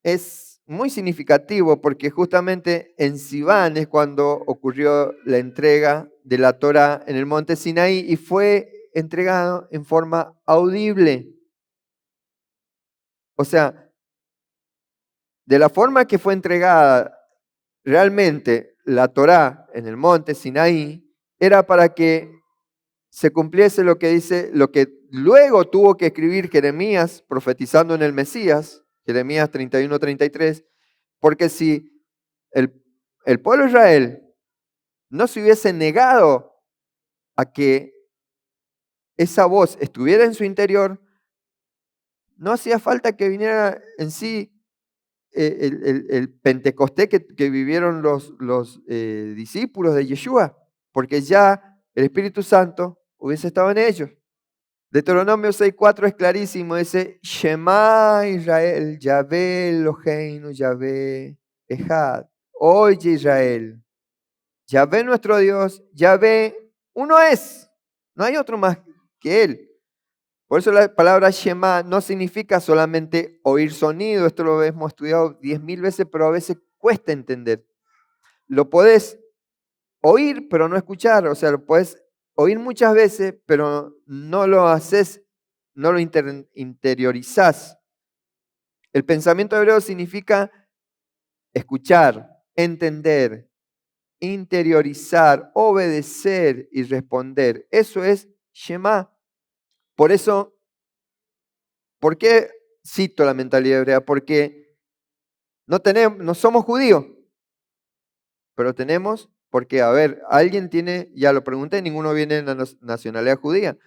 es muy significativo porque justamente en Sivan es cuando ocurrió la entrega de la Torá en el monte Sinaí y fue entregado en forma audible. O sea, de la forma que fue entregada realmente la Torá en el monte Sinaí, era para que se cumpliese lo que dice, lo que luego tuvo que escribir Jeremías profetizando en el Mesías, Jeremías 31-33, porque si el pueblo de Israel no se hubiese negado a que esa voz estuviera en su interior, no hacía falta que viniera en sí el Pentecostés que vivieron los discípulos de Yeshua, porque ya el Espíritu Santo hubiese estado en ellos. Deuteronomio 6:4 es clarísimo, dice, Shema Israel, Yahvé Eloheinu, Yahvé Ejad. Oye Israel, Yahvé nuestro Dios, Yahvé uno es, no hay otro más que Él. Por eso la palabra Shema no significa solamente oír sonido, esto lo hemos estudiado 10.000 veces, pero a veces cuesta entender. Lo podés oír, pero no escuchar, o sea, lo podés oír muchas veces, pero no lo haces, no lo interiorizás. El pensamiento hebreo significa escuchar, entender, interiorizar, obedecer y responder. Eso es Shema. Por eso, ¿por qué cito la mentalidad hebrea? Porque no somos judíos, pero tenemos, porque, a ver, alguien tiene, ya lo pregunté, ninguno viene de la nacionalidad judía.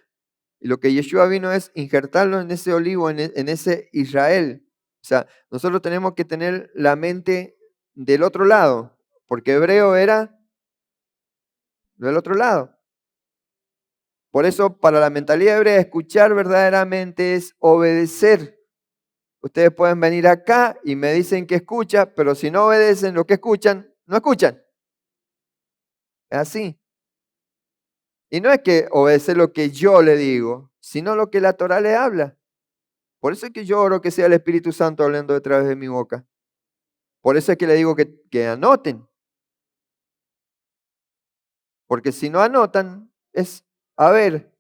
Y lo que Yeshua vino es injertarlo en ese olivo, en ese Israel. O sea, nosotros tenemos que tener la mente del otro lado, porque hebreo era del otro lado. Por eso, para la mentalidad hebrea, escuchar verdaderamente es obedecer. Ustedes pueden venir acá y me dicen que escucha, pero si no obedecen lo que escuchan, no escuchan. Es así. Y no es que obedecer lo que yo le digo, sino lo que la Torah le habla. Por eso es que yo oro que sea el Espíritu Santo hablando a través de mi boca. Por eso es que le digo que anoten. Porque si no anotan, es, a ver,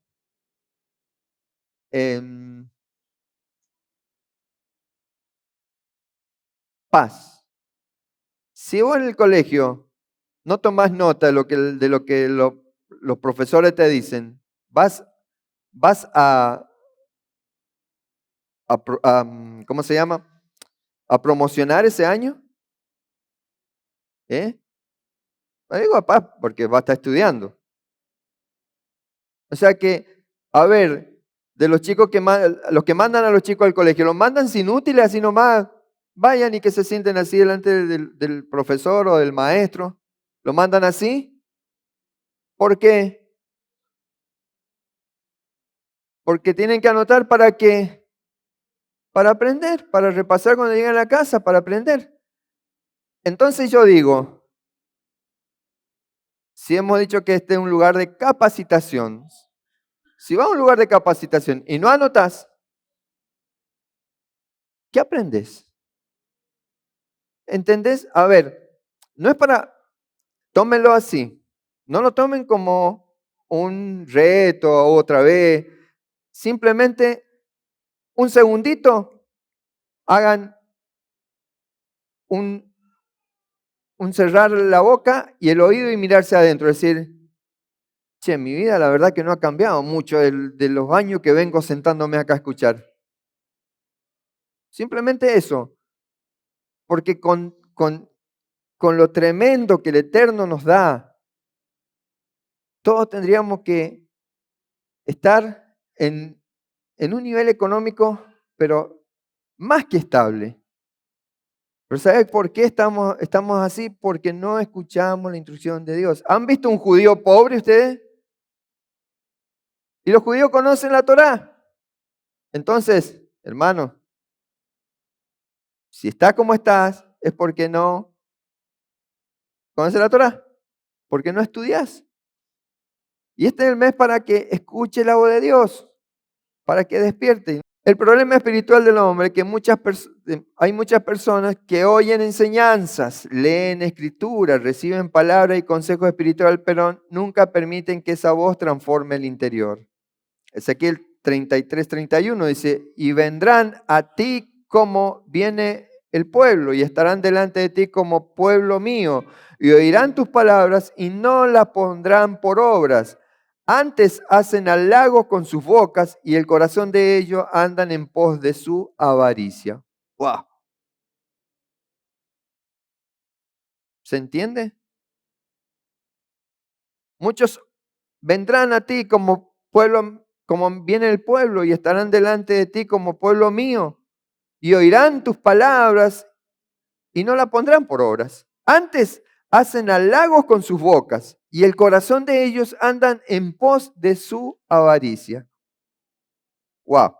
paz. Si vos en el colegio no tomás nota de lo que los profesores te dicen, vas ¿cómo se llama? A promocionar ese año. ¿Eh? No digo a paz porque va a estar estudiando. O sea que, a ver, de los chicos los que mandan a los chicos al colegio, los mandan sin útiles, así nomás, vayan y que se sienten así delante del profesor o del maestro. ¿Lo mandan así? ¿Por qué? Porque tienen que anotar para qué, para aprender, para repasar cuando lleguen a la casa, para aprender. Entonces yo digo, si hemos dicho que este es un lugar de capacitación, si vas a un lugar de capacitación y no anotas, ¿qué aprendes? ¿Entendés? A ver, no es para, tómenlo así, no lo tomen como un reto otra vez, simplemente un segundito, hagan un cerrar la boca y el oído y mirarse adentro, decir, che, mi vida la verdad que no ha cambiado mucho de los años que vengo sentándome acá a escuchar. Simplemente eso, porque con lo tremendo que el Eterno nos da, todos tendríamos que estar en un nivel económico, pero más que estable. Pero ¿sabes por qué estamos así? Porque no escuchamos la instrucción de Dios. ¿Han visto un judío pobre ustedes? Y los judíos conocen la Torá. Entonces, hermano, si estás como estás, es porque no conoces la Torá, porque no estudias. Y este es el mes para que escuche la voz de Dios, para que despierte. El problema espiritual del hombre es que hay muchas personas que oyen enseñanzas, leen escrituras, reciben palabras y consejos espirituales, pero nunca permiten que esa voz transforme el interior. Ezequiel 33:31 dice, y vendrán a ti como viene el pueblo, y estarán delante de ti como pueblo mío, y oirán tus palabras y no las pondrán por obras. Antes hacen halagos con sus bocas, y el corazón de ellos andan en pos de su avaricia. ¡Wow! ¿Se entiende? Muchos vendrán a ti como pueblo, como viene el pueblo, y estarán delante de ti como pueblo mío, y oirán tus palabras y no la pondrán por obras. Antes hacen halagos con sus bocas, y el corazón de ellos andan en pos de su avaricia. Wow.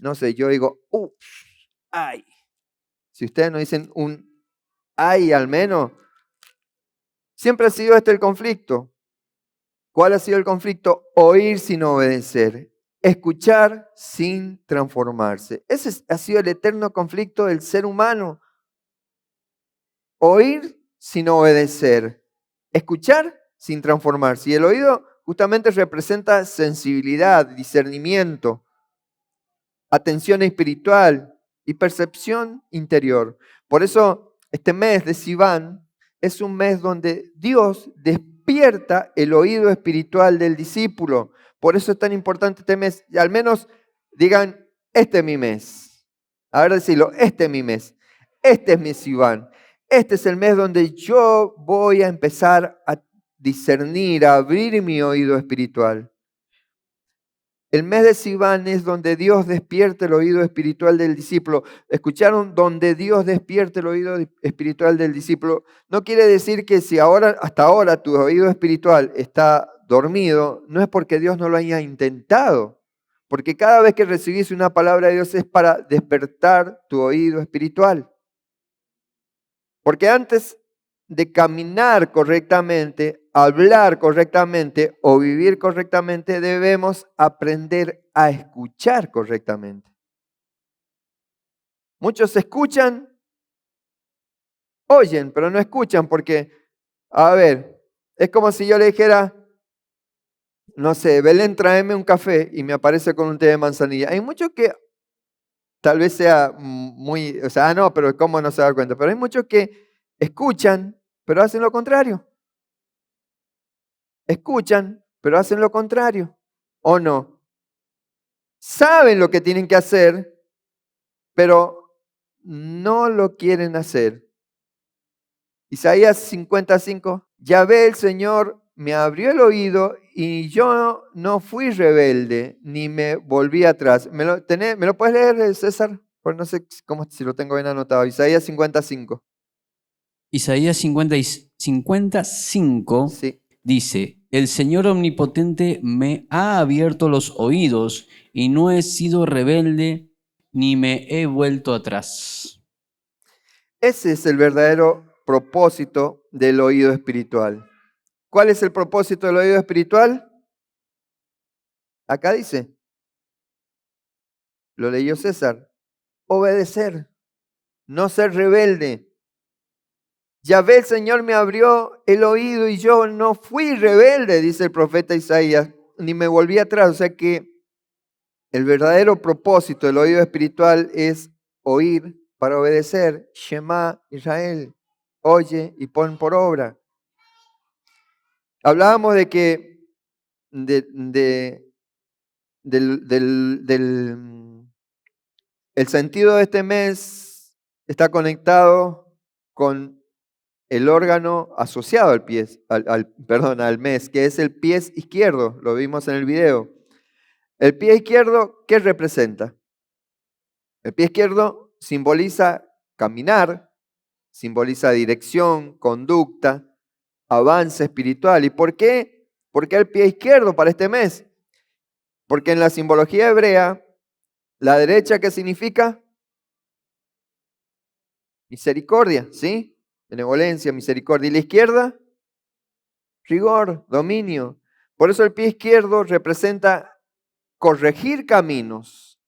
No sé, yo digo, ay. Si ustedes no dicen un ay al menos, siempre ha sido este el conflicto. ¿Cuál ha sido el conflicto? Oír sin obedecer, escuchar sin transformarse. Ese ha sido el eterno conflicto del ser humano. Oír sin obedecer, escuchar sin transformarse. Y el oído justamente representa sensibilidad, discernimiento, atención espiritual y percepción interior. Por eso este mes de Sivan es un mes donde Dios despierta el oído espiritual del discípulo. Por eso es tan importante este mes. Y al menos digan, este es mi mes. A ver, decirlo, este es mi mes. Este es mi Sivan. Este es el mes donde yo voy a empezar a discernir, a abrir mi oído espiritual. El mes de Sivan es donde Dios despierta el oído espiritual del discípulo. ¿Escucharon? Donde Dios despierta el oído espiritual del discípulo. No quiere decir que si hasta ahora tu oído espiritual está dormido, no es porque Dios no lo haya intentado. Porque cada vez que recibís una palabra de Dios es para despertar tu oído espiritual. Porque antes de caminar correctamente, hablar correctamente o vivir correctamente, debemos aprender a escuchar correctamente. Muchos escuchan, oyen, pero no escuchan porque, a ver, es como si yo le dijera, no sé, Belén, tráeme un café y me aparece con un té de manzanilla. Hay muchos que tal vez sea muy, o sea, no, pero ¿cómo no se da cuenta? Pero hay muchos que escuchan, pero hacen lo contrario. Escuchan, pero hacen lo contrario. ¿O no? Saben lo que tienen que hacer, pero no lo quieren hacer. Isaías 55, ya ve el Señor me abrió el oído y yo no fui rebelde ni me volví atrás. ¿Me lo puedes leer, César? Pues no sé cómo, si lo tengo bien anotado. Isaías 55. Isaías 55 Sí. dice, el Señor omnipotente me ha abierto los oídos y no he sido rebelde ni me he vuelto atrás. Ese es el verdadero propósito del oído espiritual. ¿Cuál es el propósito del oído espiritual? Acá dice, lo leyó César, obedecer, no ser rebelde. Ya ve, el Señor me abrió el oído y yo no fui rebelde, dice el profeta Isaías, ni me volví atrás. O sea que el verdadero propósito del oído espiritual es oír para obedecer. Shema Israel, oye y pon por obra. Hablábamos de que el sentido de este mes está conectado con el órgano asociado al pie, al mes, que es el pie izquierdo, lo vimos en el video. El pie izquierdo, ¿qué representa? El pie izquierdo simboliza caminar, simboliza dirección, conducta, avance espiritual. ¿Y por qué? ¿Por qué el pie izquierdo para este mes? Porque en la simbología hebrea, la derecha, ¿qué significa? Misericordia, ¿sí? Benevolencia, misericordia. ¿Y la izquierda? Rigor, dominio. Por eso el pie izquierdo representa corregir caminos,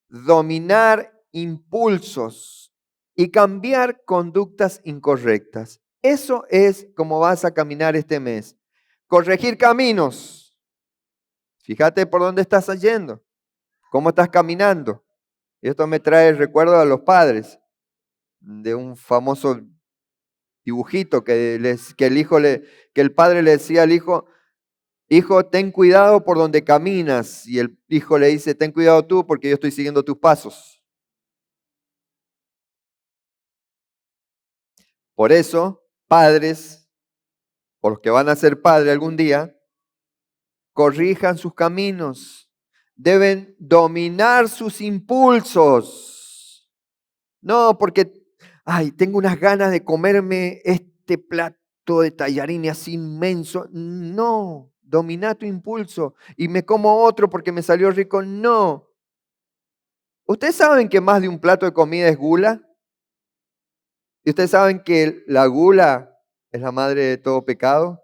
dominar impulsos y cambiar conductas incorrectas. Eso es como vas a caminar este mes. Corregir caminos. Fíjate por dónde estás yendo, cómo estás caminando. Y esto me trae el recuerdo a los padres de un famoso dibujito que el padre le decía al hijo, hijo, ten cuidado por donde caminas. Y el hijo le dice, ten cuidado tú porque yo estoy siguiendo tus pasos. Por eso, padres, o los que van a ser padres algún día, corrijan sus caminos. Deben dominar sus impulsos. No porque, ay, tengo unas ganas de comerme este plato de tallarines así inmenso. No, domina tu impulso. Y me como otro porque me salió rico. No. ¿Ustedes saben que más de un plato de comida es gula? ¿Y ustedes saben que la gula es la madre de todo pecado?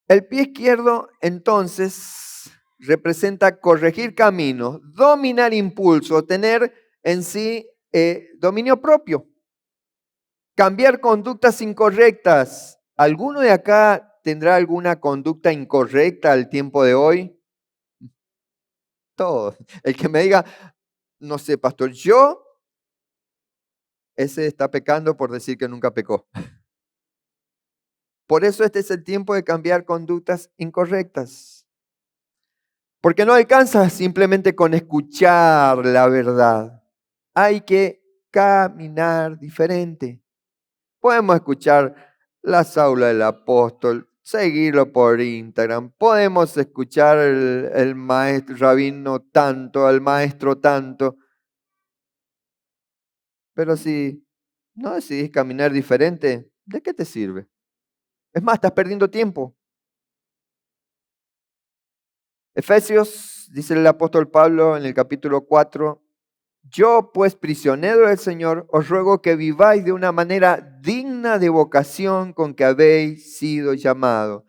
El pie izquierdo, entonces, representa corregir caminos, dominar impulso, tener en sí dominio propio, cambiar conductas incorrectas. ¿Alguno de acá tendrá alguna conducta incorrecta al tiempo de hoy? Todos. El que me diga, no sé, pastor, ese está pecando por decir que nunca pecó. Por eso este es el tiempo de cambiar conductas incorrectas. Porque no alcanza simplemente con escuchar la verdad. Hay que caminar diferente. Podemos escuchar las aulas del apóstol, seguirlo por Instagram. Podemos escuchar el maestro rabino tanto, al maestro tanto. Pero si no decidís caminar diferente, ¿de qué te sirve? Es más, estás perdiendo tiempo. Efesios, dice el apóstol Pablo en el capítulo 4, yo pues prisionero del Señor, os ruego que viváis de una manera digna de vocación con que habéis sido llamados.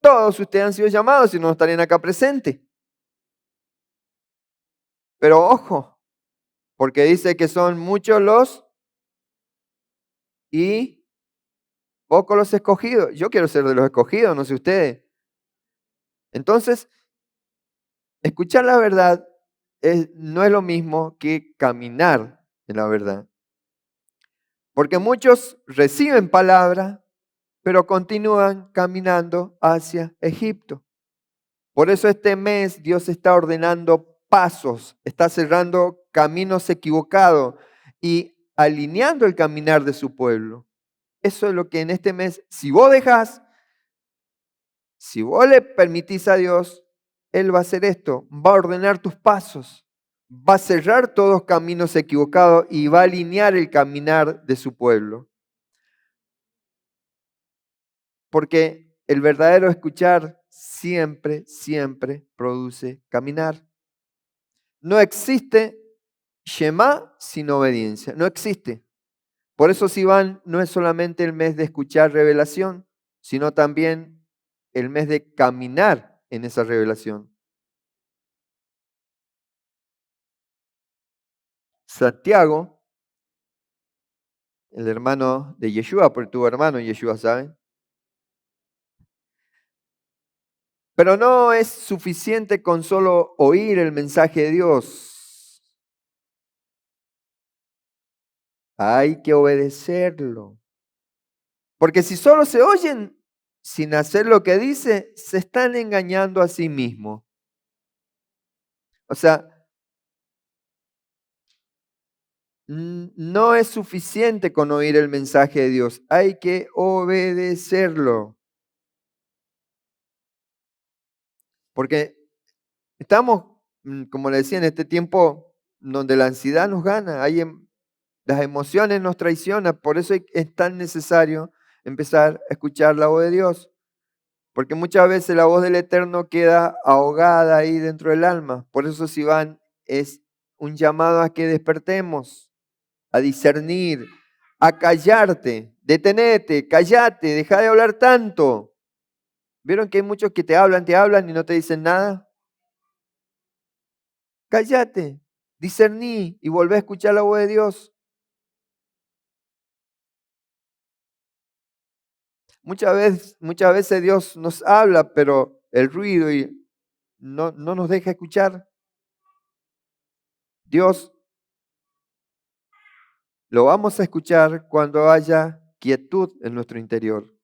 Todos ustedes han sido llamados y no estarían acá presentes. Pero ojo, porque dice que son muchos los y pocos los escogidos. Yo quiero ser de los escogidos, no sé ustedes. Entonces, escuchar la verdad no es lo mismo que caminar en la verdad. Porque muchos reciben palabra, pero continúan caminando hacia Egipto. Por eso este mes Dios está ordenando pasos, está cerrando caminos equivocados y alineando el caminar de su pueblo. Eso es lo que en este mes, si vos dejás, si vos le permitís a Dios, Él va a hacer esto, va a ordenar tus pasos, va a cerrar todos caminos equivocados y va a alinear el caminar de su pueblo. Porque el verdadero escuchar siempre, siempre produce caminar. No existe Shema sin obediencia, no existe. Por eso Sivan no es solamente el mes de escuchar revelación, sino también el mes de caminar en esa revelación. Santiago, el hermano de Yeshua, porque tuvo hermano Yeshua, ¿saben? Pero no es suficiente con solo oír el mensaje de Dios. Hay que obedecerlo. Porque si solo se oyen sin hacer lo que dice, se están engañando a sí mismos. O sea, no es suficiente con oír el mensaje de Dios, hay que obedecerlo. Porque estamos, como le decía, en este tiempo donde la ansiedad nos gana, las emociones nos traicionan, por eso es tan necesario empezar a escuchar la voz de Dios. Porque muchas veces la voz del Eterno queda ahogada ahí dentro del alma. Por eso Sivan es un llamado a que despertemos, a discernir, a callarte, detenete, callate, deja de hablar tanto. ¿Vieron que hay muchos que te hablan y no te dicen nada? Cállate, discerní y volvé a escuchar la voz de Dios. Muchas veces Dios nos habla, pero el ruido y no nos deja escuchar. Dios lo vamos a escuchar cuando haya quietud en nuestro interior.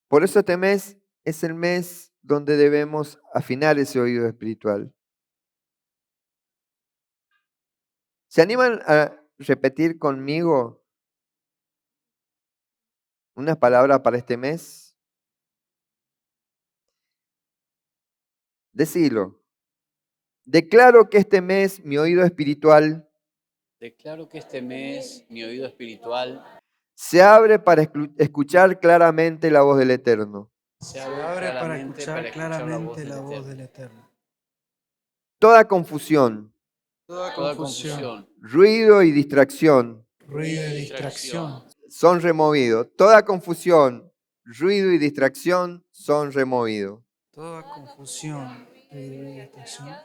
Por eso este mes es el mes donde debemos afinar ese oído espiritual. ¿Se animan a repetir conmigo una palabra para este mes? Decilo. Declaro que este mes mi oído espiritual Declaro que este mes mi oído espiritual se abre para escuchar claramente la voz del Eterno. se Se abre para escuchar claramente claramente la voz del Eterno. Toda confusión, Toda Toda confusión, confusión, ruido y distracción ruido y distracción son removidos. Toda confusión, ruido y distracción son removidos. toda confusión, ruido y distracción.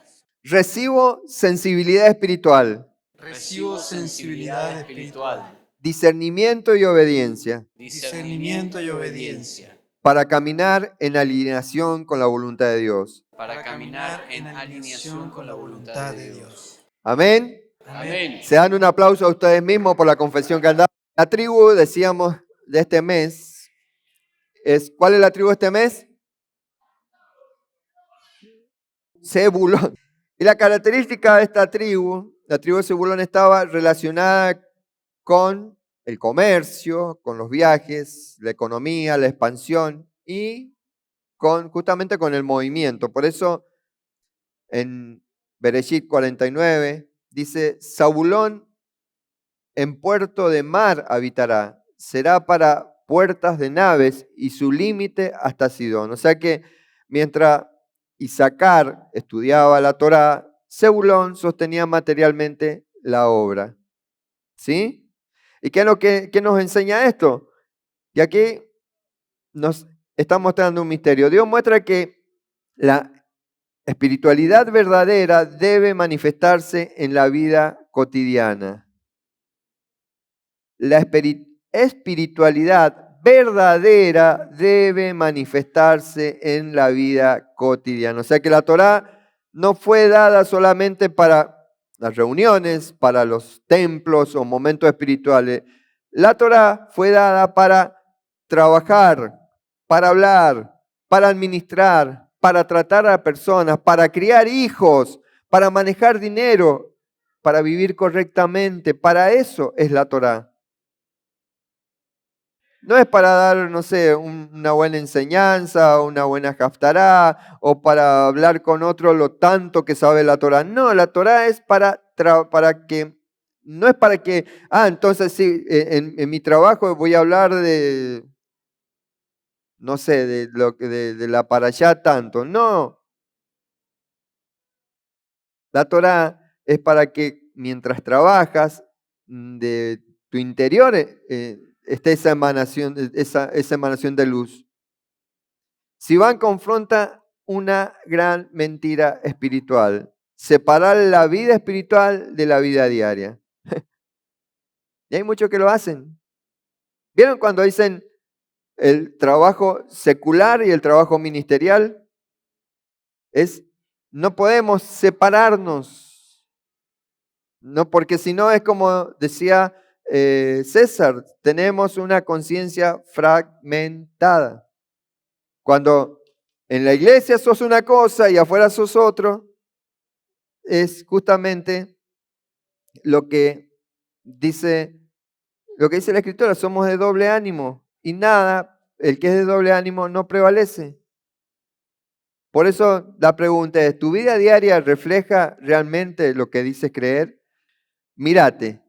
Recibo sensibilidad espiritual, Recibo sensibilidad espiritual, discernimiento y obediencia discernimiento y obediencia para caminar en alineación con la voluntad de Dios. para caminar en alineación con la voluntad de Dios. Amén. Amén. Se dan un aplauso a ustedes mismos por la confesión que han dado. La tribu, decíamos, de este mes ¿cuál es la tribu de este mes? Zebulón. Y la característica de esta tribu, la tribu de Zebulón estaba relacionada con el comercio, con los viajes, la economía, la expansión y justamente con el movimiento. Por eso en Bereshit 49 dice, Zabulón en puerto de mar habitará, será para puertas de naves y su límite hasta Sidón. O sea que mientras Isaacar estudiaba la Torá, Zebulón sostenía materialmente la obra. ¿Sí? ¿Y qué es lo que nos enseña esto? Y aquí nos está mostrando un misterio. Dios muestra que espiritualidad verdadera debe manifestarse en la vida cotidiana. La espiritualidad verdadera debe manifestarse en la vida cotidiana. O sea que la Torá no fue dada solamente para las reuniones, para los templos o momentos espirituales. La Torá fue dada para trabajar, para hablar, para administrar, para tratar a personas, para criar hijos, para manejar dinero, para vivir correctamente. Para eso es la Torá. No es para dar, no sé, una buena enseñanza, una buena haftará, o para hablar con otro lo tanto que sabe la Torá. No, la Torá es para que, no es para que, entonces sí, en mi trabajo voy a hablar de, no sé, de la para allá tanto. No, la Torá es para que mientras trabajas de tu interior esté esa emanación de luz. Sivan confronta una gran mentira espiritual: separar la vida espiritual de la vida diaria. Y hay muchos que lo hacen. ¿Vieron cuando dicen el trabajo secular y el trabajo ministerial? No podemos separarnos. No, porque si no es como decía César, tenemos una conciencia fragmentada. Cuando en la iglesia sos una cosa y afuera sos otro, es justamente lo que dice la Escritura: somos de doble ánimo y nada, el que es de doble ánimo no prevalece. Por eso la pregunta es: ¿tu vida diaria refleja realmente lo que dices creer? Mírate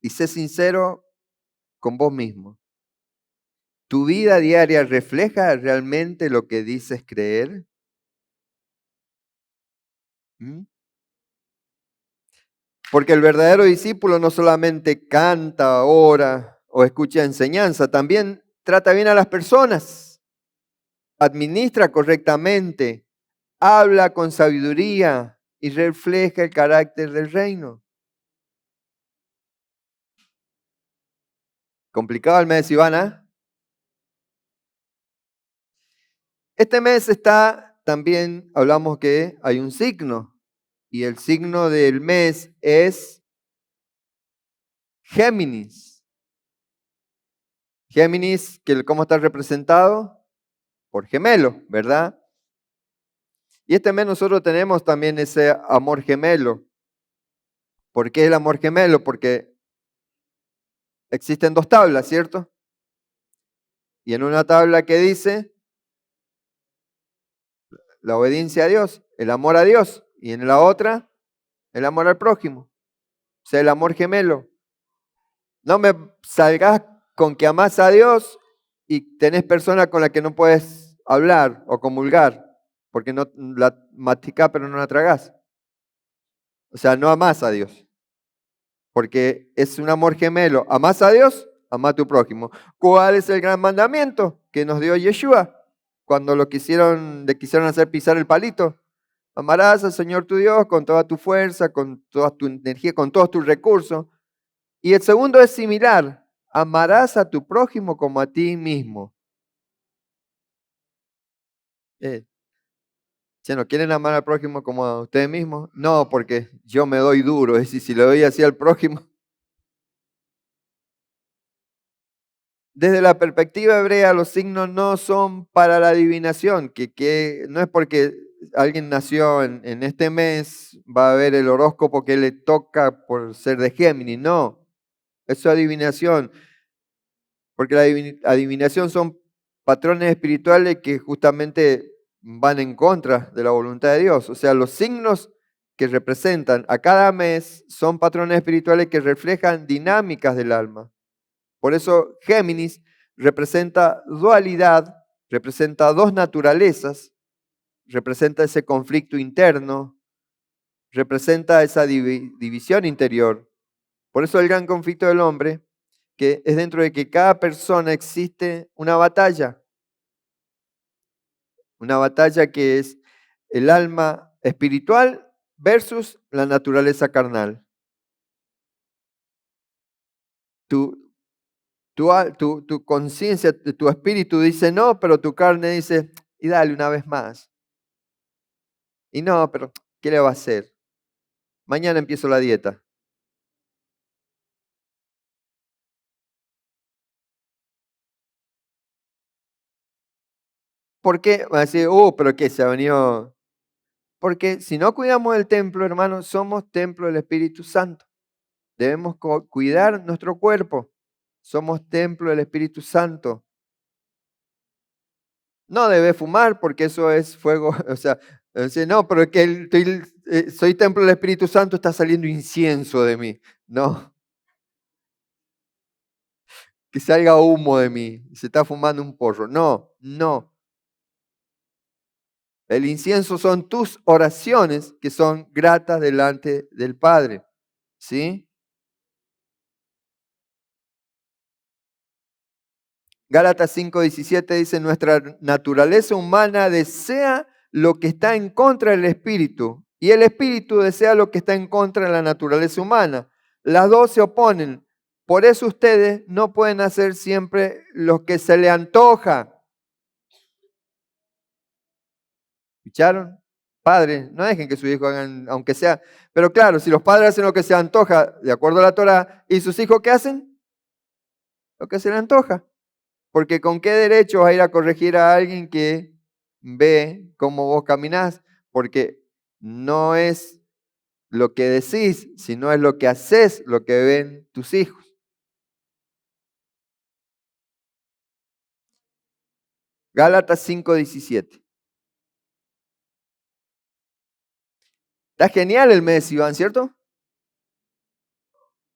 y sé sincero con vos mismo. ¿Tu vida diaria refleja realmente lo que dices creer? ¿Mm? Porque el verdadero discípulo no solamente canta, ora o escucha enseñanza, también trata bien a las personas, administra correctamente, habla con sabiduría y refleja el carácter del reino. ¿Complicado el mes, Ivana? Este mes también hablamos que hay un signo, y el signo del mes es Géminis. Géminis, ¿cómo está representado? Por gemelo, ¿verdad? Y este mes nosotros tenemos también ese amor gemelo. ¿Por qué el amor gemelo? Porque existen dos tablas, ¿cierto? Y en una tabla que dice la obediencia a Dios, el amor a Dios, y en la otra el amor al prójimo, o sea, el amor gemelo. No me salgas con que amás a Dios y tenés personas con las que no puedes hablar o comulgar, porque no la masticás pero no la tragás. O sea, no amás a Dios, porque es un amor gemelo. Amás a Dios, amá a tu prójimo. ¿Cuál es el gran mandamiento que nos dio Yeshua cuando le quisieron hacer pisar el palito? Amarás al Señor tu Dios con toda tu fuerza, con toda tu energía, con todos tus recursos. Y el segundo es similar: amarás a tu prójimo como a ti mismo. ¿No quieren amar al prójimo como a ustedes mismos? No, porque yo me doy duro. Es decir, si le doy así al prójimo. Desde la perspectiva hebrea, los signos no son para la adivinación, que no es porque alguien nació en este mes, va a ver el horóscopo que le toca por ser de Géminis. No, eso es adivinación, porque la adivinación son patrones espirituales que justamente van en contra de la voluntad de Dios. O sea, los signos que representan a cada mes son patrones espirituales que reflejan dinámicas del alma. Por eso Géminis representa dualidad, representa dos naturalezas, representa ese conflicto interno, representa esa división interior. Por eso el gran conflicto del hombre, que es dentro de que cada persona existe una batalla que es el alma espiritual versus la naturaleza carnal. Tu conciencia, tu espíritu dice no, pero tu carne dice, y dale una vez más. Y no, pero ¿qué le va a hacer? Mañana empiezo la dieta. ¿Por qué? Va a decir, pero ¿qué? Se ha venido. Porque si no cuidamos el templo, hermanos, somos templo del Espíritu Santo. Debemos cuidar nuestro cuerpo. Somos templo del Espíritu Santo. No debe fumar porque eso es fuego. O sea, no, pero es que soy templo del Espíritu Santo, está saliendo incienso de mí. No, que salga humo de mí. Se está fumando un porro. No, no. El incienso son tus oraciones que son gratas delante del Padre. ¿Sí? Gálatas 5:17 dice, nuestra naturaleza humana desea lo que está en contra del espíritu y el espíritu desea lo que está en contra de la naturaleza humana. Las dos se oponen. Por eso ustedes no pueden hacer siempre lo que se les antoja. ¿Escucharon? Padres, no dejen que sus hijos hagan, aunque sea. Pero claro, si los padres hacen lo que se les antoja, de acuerdo a la Torá, ¿y sus hijos qué hacen? Lo que se les antoja. Porque ¿con qué derecho vas a ir a corregir a alguien que ve cómo vos caminás? Porque no es lo que decís, sino es lo que haces, lo que ven tus hijos. Gálatas 5:17. Está genial el mes, Iván, ¿cierto?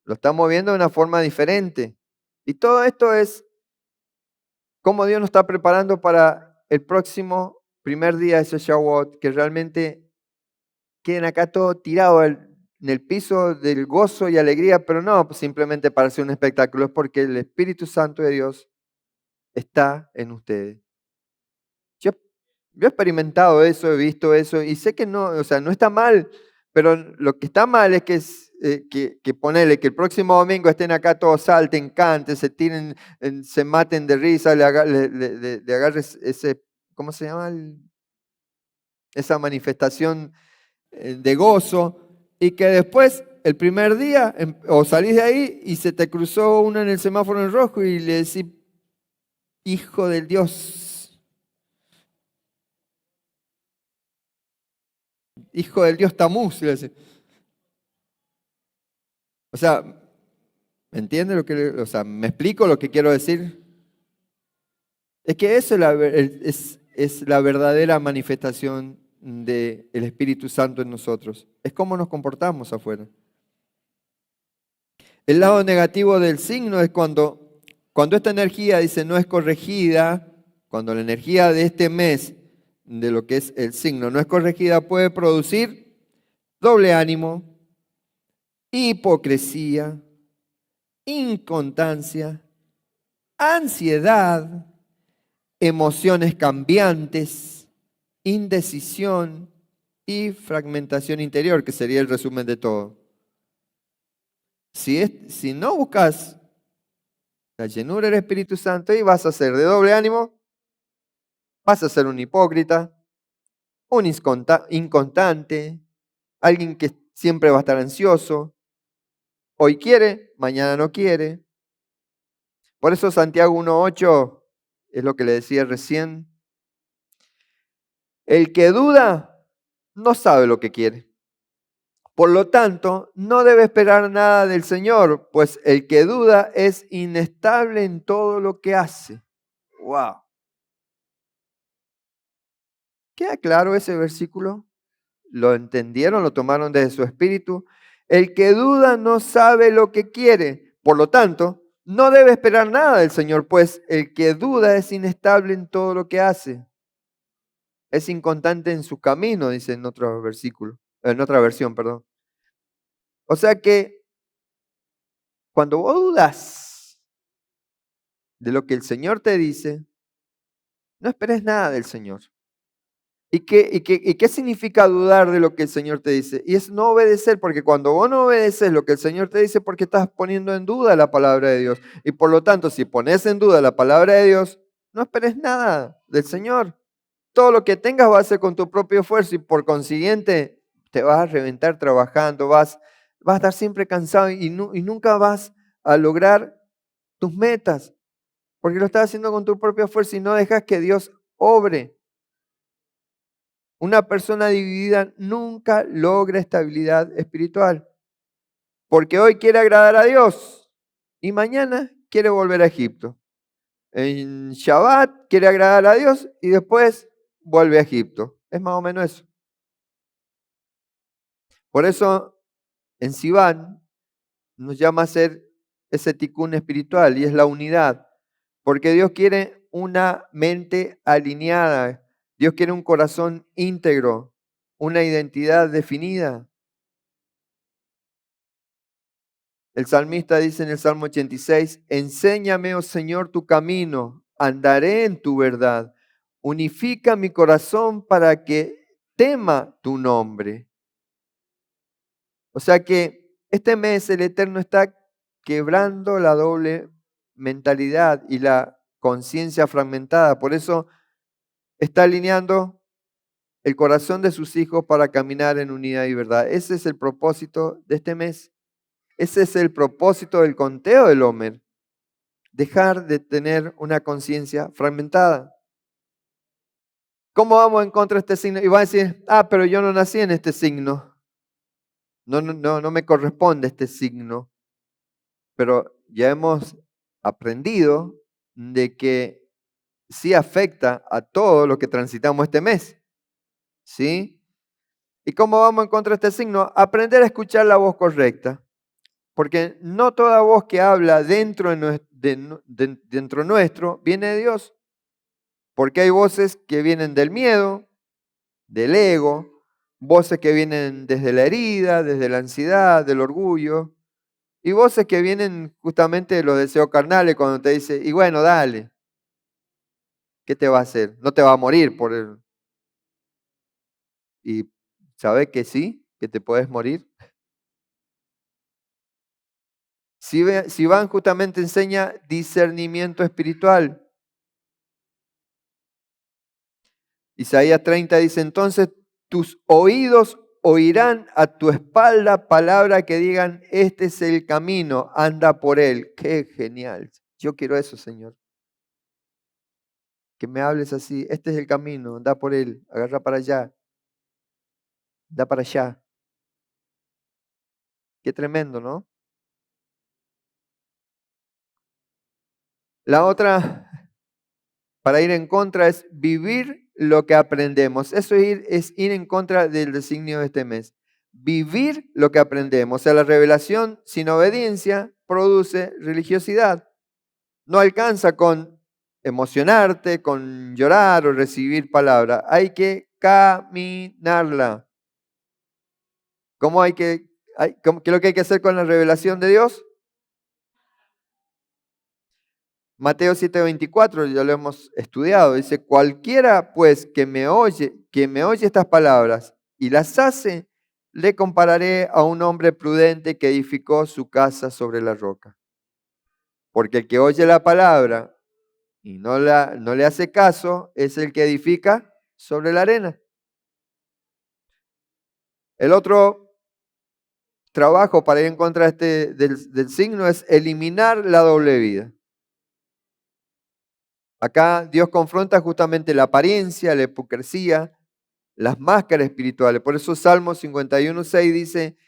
Lo estamos viendo de una forma diferente. Y todo esto es cómo Dios nos está preparando para el próximo primer día de ese Shavuot, que realmente queden acá todos tirados en el piso del gozo y alegría, pero no simplemente para hacer un espectáculo, es porque el Espíritu Santo de Dios está en ustedes. Yo, yo he experimentado eso, he visto eso y sé que no, o sea, no está mal, pero lo que está mal es que ponele que el próximo domingo estén acá todos, salten, canten, se tiren, se maten de risa, le agarres ese, ¿cómo se llama? Esa manifestación de gozo, y que después, el primer día, o salís de ahí y se te cruzó uno en el semáforo en rojo y le decís, hijo del Dios, hijo del Dios Tamuz, le decís. O sea, ¿me entiende lo que, o sea, me explico lo que quiero decir? Es que eso es la verdadera manifestación del Espíritu Santo en nosotros. Es cómo nos comportamos afuera. El lado negativo del signo es cuando esta energía, dice, no es corregida, cuando la energía de este mes, de lo que es el signo, no es corregida, puede producir doble ánimo, hipocresía, inconstancia, ansiedad, emociones cambiantes, indecisión y fragmentación interior, que sería el resumen de todo. Si no buscas la llenura del Espíritu Santo, y vas a ser de doble ánimo, vas a ser un hipócrita, un inconstante, alguien que siempre va a estar ansioso. Hoy quiere, mañana no quiere. Por eso Santiago 1:8 es lo que le decía recién. El que duda no sabe lo que quiere. Por lo tanto, no debe esperar nada del Señor, pues el que duda es inestable en todo lo que hace. ¡Wow! ¿Queda claro ese versículo? ¿Lo entendieron? ¿Lo tomaron desde su espíritu? El que duda no sabe lo que quiere. Por lo tanto, no debe esperar nada del Señor, pues el que duda es inestable en todo lo que hace. Es inconstante en su camino, dice en otro versículo, en otra versión, perdón. O sea que cuando vos dudas de lo que el Señor te dice, no esperes nada del Señor. ¿Y qué significa dudar de lo que el Señor te dice? Y es no obedecer, porque cuando vos no obedeces lo que el Señor te dice, porque estás poniendo en duda la palabra de Dios. Y por lo tanto, si pones en duda la palabra de Dios, no esperes nada del Señor. Todo lo que tengas va a ser con tu propio esfuerzo y por consiguiente te vas a reventar trabajando, vas a estar siempre cansado y nunca vas a lograr tus metas, porque lo estás haciendo con tu propio esfuerzo y no dejas que Dios obre. Una persona dividida nunca logra estabilidad espiritual, porque hoy quiere agradar a Dios y mañana quiere volver a Egipto. En Shabbat quiere agradar a Dios y después vuelve a Egipto. Es más o menos eso. Por eso en Sivan nos llama a ser ese ticún espiritual y es la unidad, porque Dios quiere una mente alineada, Dios quiere un corazón íntegro, una identidad definida. El salmista dice en el Salmo 86, enséñame, oh Señor, tu camino, andaré en tu verdad. Unifica mi corazón para que tema tu nombre. O sea que este mes el Eterno está quebrando la doble mentalidad y la conciencia fragmentada. Por eso está alineando el corazón de sus hijos para caminar en unidad y verdad. Ese es el propósito de este mes. Ese es el propósito del conteo del Homer. Dejar de tener una conciencia fragmentada. ¿Cómo vamos en contra de este signo? Y va a decir, pero yo no nací en este signo. No me corresponde este signo. Pero ya hemos aprendido de que sí afecta a todo lo que transitamos este mes. ¿Sí? ¿Y cómo vamos en contra de este signo? Aprender a escuchar la voz correcta. Porque no toda voz que habla dentro nuestro viene de Dios. Porque hay voces que vienen del miedo, del ego, voces que vienen desde la herida, desde la ansiedad, del orgullo, y voces que vienen justamente de los deseos carnales cuando te dice, y bueno, dale, ¿qué te va a hacer? No te va a morir por él. Y ¿sabes que sí? Que te puedes morir. Sivan justamente enseña discernimiento espiritual. Isaías 30 dice, entonces tus oídos oirán a tu espalda palabra que digan, este es el camino, anda por él. Qué genial. Yo quiero eso, Señor. Que me hables así, este es el camino, anda por él, agarra para allá, anda para allá. Qué tremendo, ¿no? La otra, para ir en contra, es vivir lo que aprendemos. Eso es ir en contra del designio de este mes. Vivir lo que aprendemos. O sea, la revelación sin obediencia produce religiosidad. No alcanza con emocionarte, con llorar o recibir palabra. Hay que caminarla. ¿Qué es lo que hay que hacer con la revelación de Dios? Mateo 7:24, ya lo hemos estudiado, dice, cualquiera pues que me oye estas palabras y las hace, le compararé a un hombre prudente que edificó su casa sobre la roca. Porque el que oye la palabra y no le hace caso es el que edifica sobre la arena. El otro trabajo para ir en contra del signo es eliminar la doble vida. Acá Dios confronta justamente la apariencia, la hipocresía, las máscaras espirituales. Por eso Salmo 51:6 dice,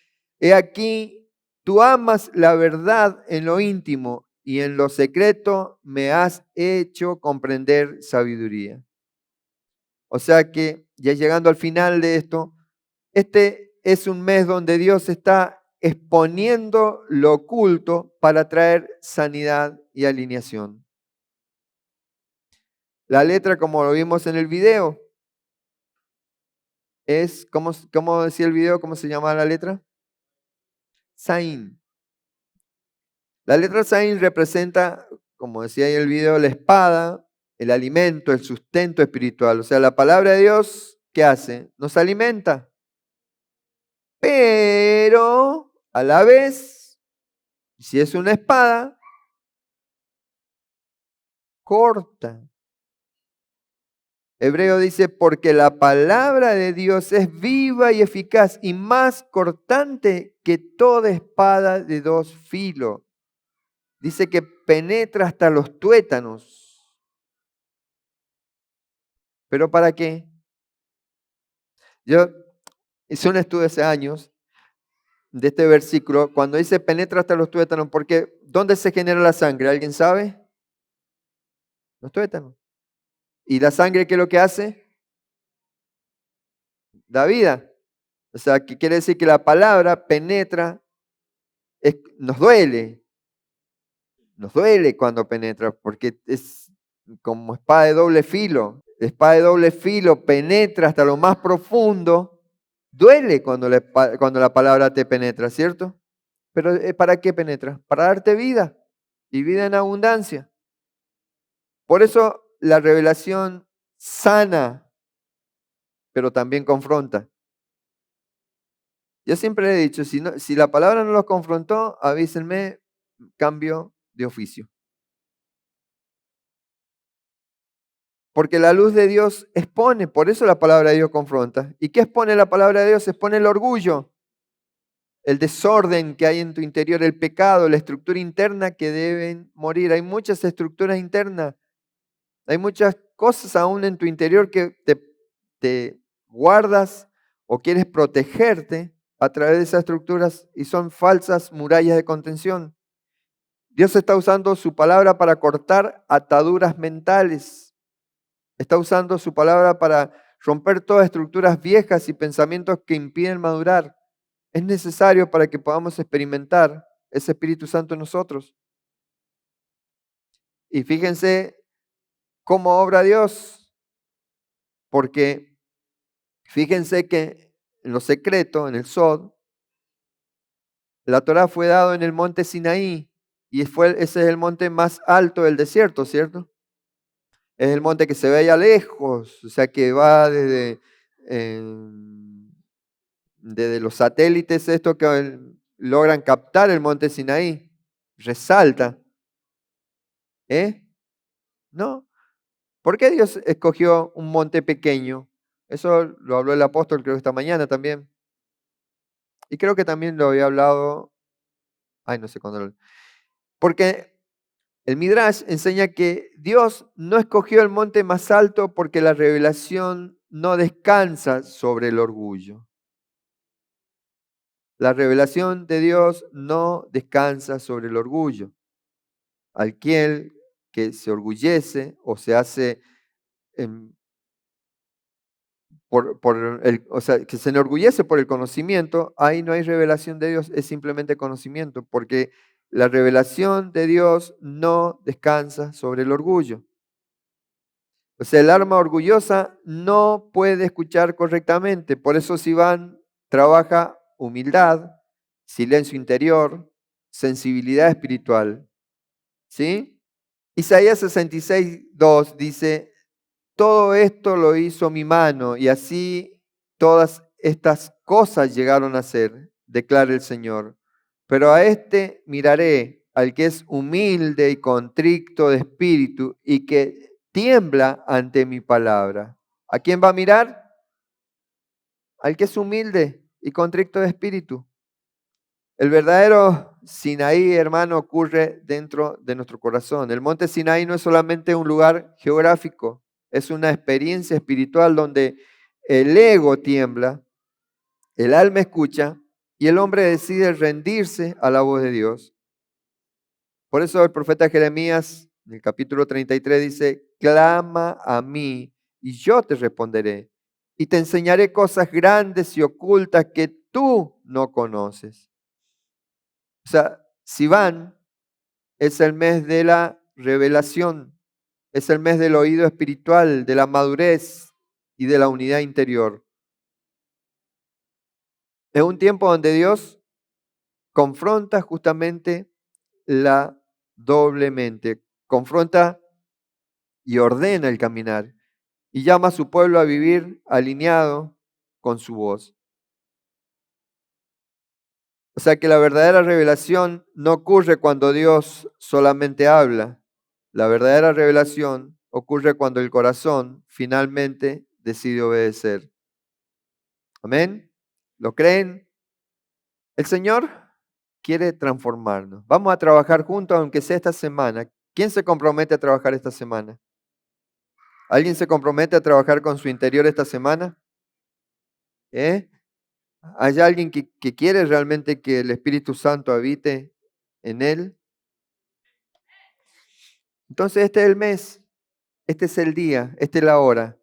he aquí, tú amas la verdad en lo íntimo y en lo secreto me has hecho comprender sabiduría. O sea que ya llegando al final de esto, este es un mes donde Dios está exponiendo lo oculto para traer sanidad y alineación. La letra, como lo vimos en el video, es, ¿cómo decía el video? ¿Cómo se llama la letra? Zain. La letra Zain representa, como decía en el video, la espada, el alimento, el sustento espiritual. O sea, la palabra de Dios ¿qué hace? Nos alimenta. Pero a la vez, si es una espada, corta. Hebreo dice, porque la palabra de Dios es viva y eficaz y más cortante que toda espada de dos filos. Dice que penetra hasta los tuétanos. ¿Pero para qué? Yo hice un estudio hace años de este versículo, cuando dice penetra hasta los tuétanos, porque ¿dónde se genera la sangre? ¿Alguien sabe? Los tuétanos. ¿Y la sangre qué es lo que hace? Da vida. O sea, que quiere decir que la palabra penetra, nos duele cuando penetra, porque es como espada de doble filo. Espada de doble filo penetra hasta lo más profundo. Duele cuando la palabra te penetra, ¿cierto? Pero ¿para qué penetra? Para darte vida y vida en abundancia. Por eso la revelación sana, pero también confronta. Yo siempre he dicho, si la palabra no los confrontó, avísenme, cambio de oficio. Porque la luz de Dios expone, por eso la palabra de Dios confronta. ¿Y qué expone la palabra de Dios? Expone el orgullo, el desorden que hay en tu interior, el pecado, la estructura interna que deben morir. Hay muchas estructuras internas, hay muchas cosas aún en tu interior que te guardas o quieres protegerte a través de esas estructuras y son falsas murallas de contención. Dios está usando su palabra para cortar ataduras mentales. Está usando su palabra para romper todas estructuras viejas y pensamientos que impiden madurar. Es necesario para que podamos experimentar ese Espíritu Santo en nosotros. Y fíjense cómo obra Dios, porque fíjense que en lo secreto, en el Sod, la Torá fue dado en el monte Sinaí y ese es el monte más alto del desierto, ¿cierto? Es el monte que se ve allá lejos, o sea que va desde los satélites, esto que logran captar el monte Sinaí, resalta. ¿No? ¿Por qué Dios escogió un monte pequeño? Eso lo habló el apóstol creo que esta mañana también. Y creo que también lo había hablado, no sé cuándo. Porque el Midrash enseña que Dios no escogió el monte más alto porque la revelación no descansa sobre el orgullo. La revelación de Dios no descansa sobre el orgullo. Aquel que se orgullece o se hace o sea, que se enorgullece por el conocimiento, ahí no hay revelación de Dios, es simplemente conocimiento, porque la revelación de Dios no descansa sobre el orgullo. O sea, el alma orgullosa no puede escuchar correctamente, por eso Sivan trabaja humildad, silencio interior, sensibilidad espiritual. ¿Sí? Isaías 66:2 dice, todo esto lo hizo mi mano y así todas estas cosas llegaron a ser, declara el Señor. Pero a este miraré, al que es humilde y contrito de espíritu y que tiembla ante mi palabra. ¿A quién va a mirar? Al que es humilde y contrito de espíritu. El verdadero Sinaí, hermano, ocurre dentro de nuestro corazón. El monte Sinaí no es solamente un lugar geográfico, es una experiencia espiritual donde el ego tiembla, el alma escucha y el hombre decide rendirse a la voz de Dios. Por eso el profeta Jeremías, en el capítulo 33, dice, clama a mí y yo te responderé y te enseñaré cosas grandes y ocultas que tú no conoces. O sea, Sivan es el mes de la revelación, es el mes del oído espiritual, de la madurez y de la unidad interior. Es un tiempo donde Dios confronta justamente la doble mente, confronta y ordena el caminar. y llama a su pueblo a vivir alineado con su voz. O sea que la verdadera revelación no ocurre cuando Dios solamente habla. La verdadera revelación ocurre cuando el corazón finalmente decide obedecer. Amén. ¿Lo creen? El Señor quiere transformarnos. Vamos a trabajar juntos, aunque sea esta semana. ¿Quién se compromete a trabajar esta semana? ¿Alguien se compromete a trabajar con su interior esta semana? ¿Eh? ¿Hay alguien que quiere realmente que el Espíritu Santo habite en él? Entonces este es el mes, este es el día, esta es la hora.